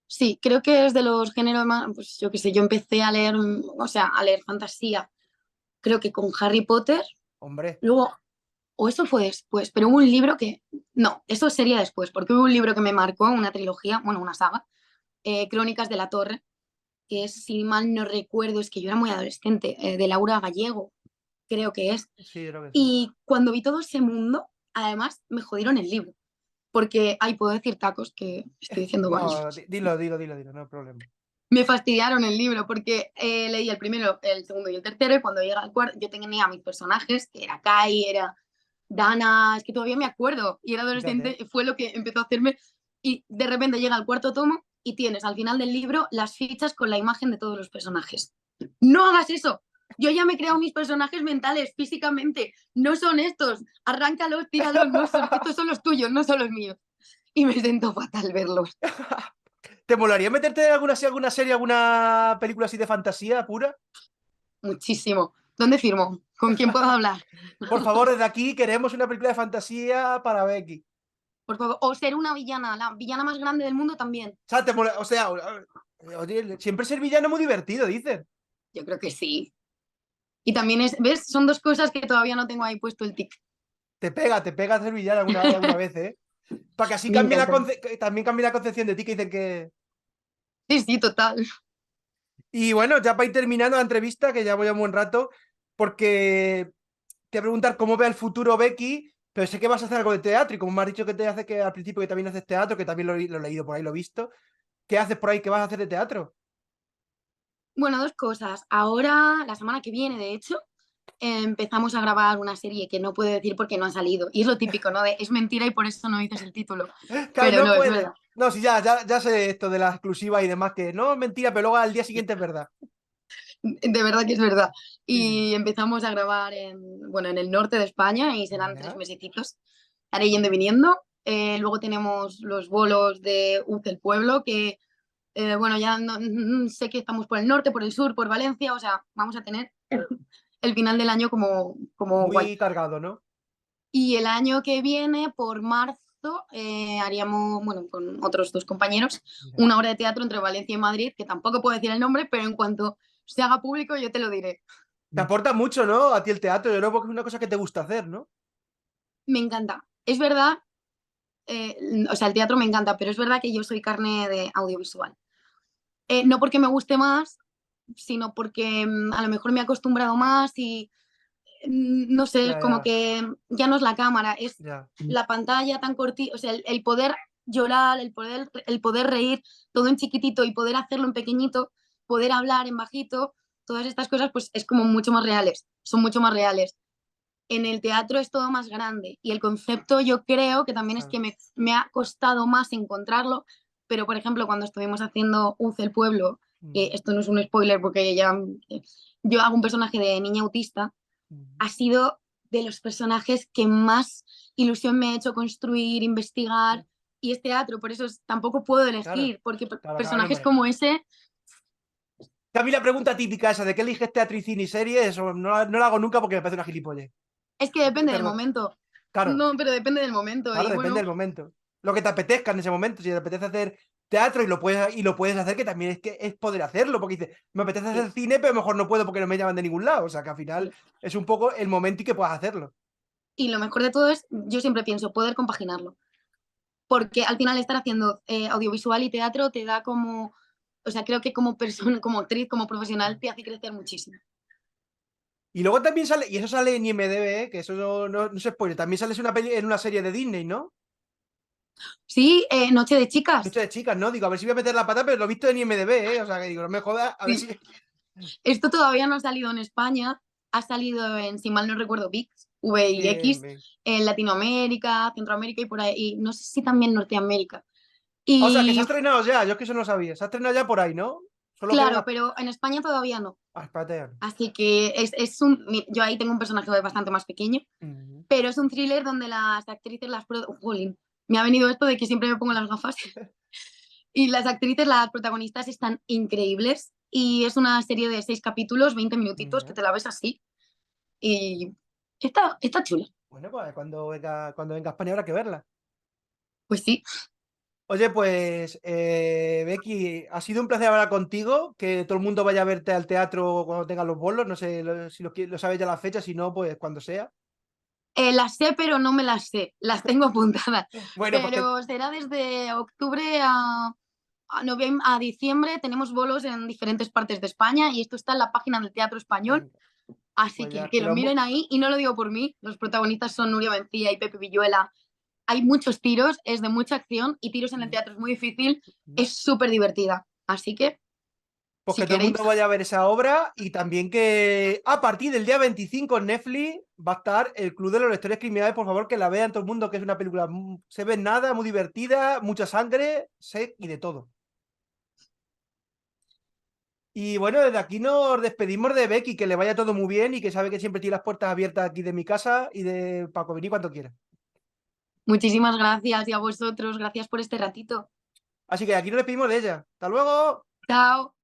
Sí, creo que es de los géneros más, pues yo qué sé, yo empecé a leer, o sea, a leer fantasía, creo que con Harry Potter, Hombre, luego, o eso fue después, pero hubo un libro que, no, eso sería después, porque hubo un libro que me marcó, una trilogía, bueno, una saga, Crónicas de la Torre, que es, si mal no recuerdo, es que yo era muy adolescente, de Laura Gallego, creo que es. sí, creo que sí. Y cuando vi todo ese mundo, además me jodieron el libro, porque, ay, puedo decir tacos, que estoy diciendo varios. No, dilo, no hay problema. Me fastidiaron el libro porque leí el primero, el segundo y el tercero, y cuando llega al cuarto, yo tenía a mis personajes, que era Kai, era Dana, es que todavía me acuerdo, y era adolescente, Fíjate. fue lo que empezó a hacerme, y de repente llega al cuarto tomo y tienes al final del libro las fichas con la imagen de todos los personajes. No hagas eso. Yo ya me he creado mis personajes mentales, físicamente. No son estos. Arráncalos, tíralos. No son, estos son los tuyos, no son los míos. Y me siento fatal verlos. ¿Te molaría meterte en alguna serie, alguna película así de fantasía pura? Muchísimo. ¿Dónde firmo? ¿Con quién puedo hablar? Por favor, desde aquí queremos una película de fantasía para Becky. Por favor. O ser una villana, la villana más grande del mundo también. O sea, o sea, oye, siempre ser villano es muy divertido, dicen. Yo creo que sí. Y también es, ¿ves? Son dos cosas que todavía no tengo ahí puesto el tic. Te pega ser villano alguna vez, ¿eh? Para que así Me encanta. también cambie la concepción de ti que dicen que... Sí, sí, total. Y bueno, ya para ir terminando la entrevista, que ya voy a un buen rato, porque te voy a preguntar cómo ve el futuro Becky, pero sé que vas a hacer algo de teatro y como me has dicho que te hace que al principio que también haces teatro, que también lo he leído por ahí, lo he visto. ¿Qué haces por ahí? ¿Qué vas a hacer de teatro? Bueno, dos cosas. Ahora, la semana que viene, de hecho, empezamos a grabar una serie que no puedo decir porque no ha salido. Y es lo típico, ¿no? Es mentira y por eso no dices el título. Claro, Pero no no, es puede. verdad. No, sí, ya sé esto de la exclusiva y demás, que no es mentira, pero luego al día siguiente es verdad. De verdad que es verdad. Sí, sí. Y empezamos a grabar bueno, en el norte de España y serán tres Mira. mesecitos. Estaré yendo y viniendo. Luego tenemos los bolos de UC El Pueblo, que bueno, ya sé que estamos por el norte, por el sur, por Valencia, o sea, vamos a tener el final del año como guay. Muy cargado, ¿no? Y el año que viene, por marzo, haríamos, bueno, con otros dos compañeros, Mira. una obra de teatro entre Valencia y Madrid, que tampoco puedo decir el nombre, pero en cuanto se haga público yo te lo diré. Te aporta mucho, ¿no? A ti el teatro, yo creo, porque es una cosa que te gusta hacer, ¿no? Me encanta. Es verdad, o sea, el teatro me encanta, pero es verdad que yo soy carne de audiovisual. No porque me guste más, sino porque a lo mejor me he acostumbrado más y no sé, Ya, como ya, que ya no es la cámara, es ya. la pantalla tan cortita, o sea, el poder llorar, el poder reír, todo en chiquitito y poder hacerlo en pequeñito, poder hablar en bajito, todas estas cosas, pues es como mucho más reales, son mucho más reales. En el teatro es todo más grande y el concepto yo creo que también es Claro. que me ha costado más encontrarlo, pero por ejemplo cuando estuvimos haciendo UC El Pueblo, Mm, esto no es un spoiler porque ya yo hago un personaje de niña autista, mm. ha sido de los personajes que más ilusión me ha hecho construir, investigar, y es teatro, por eso tampoco puedo Claro, elegir, porque claro, claro, personajes hombre. como ese, A mí la pregunta típica esa de qué eliges teatro y cine y serie, eso no la hago nunca porque me parece una gilipollez. es que depende del Perdón. momento. Claro, No, pero depende del momento, claro, y depende del bueno, momento. Lo que te apetezca en ese momento. Si te apetece hacer teatro y lo puedes hacer, que también es que es poder hacerlo. Porque dices, me apetece sí, hacer cine, pero a lo mejor no puedo porque no me llaman de ningún lado. O sea que al final sí. es un poco el momento y que puedas hacerlo. Y lo mejor de todo es, yo siempre pienso, poder compaginarlo, porque al final estar haciendo audiovisual y teatro te da como, o sea, creo que como persona, como actriz, como profesional, te hace crecer muchísimo. Y luego también sale, y eso sale en IMDb, que eso no se spoile, también sales en una serie de Disney, ¿no? Sí, Noche de Chicas. Noche de chicas, ¿no? Digo, a ver si voy a meter la pata, pero lo he visto en IMDb, ¿eh? O sea que digo, no me jodas, a ver Sí. si. Esto todavía no ha salido en España, ha salido en, si mal no recuerdo, VIX, Bien, VIX, bien. en Latinoamérica, Centroamérica y por ahí, y no sé si también Norteamérica. O sea, que se ha Y estrenado ya, yo es que eso no sabía. Se ha estrenado ya por ahí, ¿no? Solo que. claro, pero en España todavía no. Espérate. Así que yo ahí tengo un personaje bastante más pequeño, Mm. pero es un thriller donde las actrices, Jolín, me ha venido esto de que siempre me pongo las gafas. Y las actrices, las protagonistas están increíbles. Y es una serie de 6 capítulos, 20 minutitos, que Mira. te la ves así. Y está chula. Bueno, pues cuando venga a España habrá que verla. Pues sí, Oye, pues, Becky, ha sido un placer hablar contigo. Que todo el mundo vaya a verte al teatro cuando tenga los bolos. No sé si lo sabes ya la fecha, si no, pues cuando sea. las sé, pero no me las sé. Las tengo apuntadas. Bueno, pues que. Pero será desde octubre a diciembre. Tenemos bolos en diferentes partes de España y esto está en la página del Teatro Español. Venga, Así pues que ya, que lo miren ahí y no lo digo por mí. Los protagonistas son Nuria Mencía y Pepe Villuela. Hay muchos tiros, es de mucha acción y tiros en el teatro es muy difícil. Es súper divertida. Así que, Pues si que todo el queréis, mundo vaya a ver esa obra y también que a partir del día 25 en Netflix va a estar El Club de los Lectores Criminales. Por favor, que la vean todo el mundo, que es una película, se ve nada, muy divertida, mucha sangre, y de todo. Y bueno, desde aquí nos despedimos de Becky, que le vaya todo muy bien y que sabe que siempre tiene las puertas abiertas aquí de mi casa y de Paco venir cuando quiera. muchísimas gracias y a vosotros. Gracias por este ratito. Así que aquí nos despedimos de ella. ¡Hasta luego! Chao.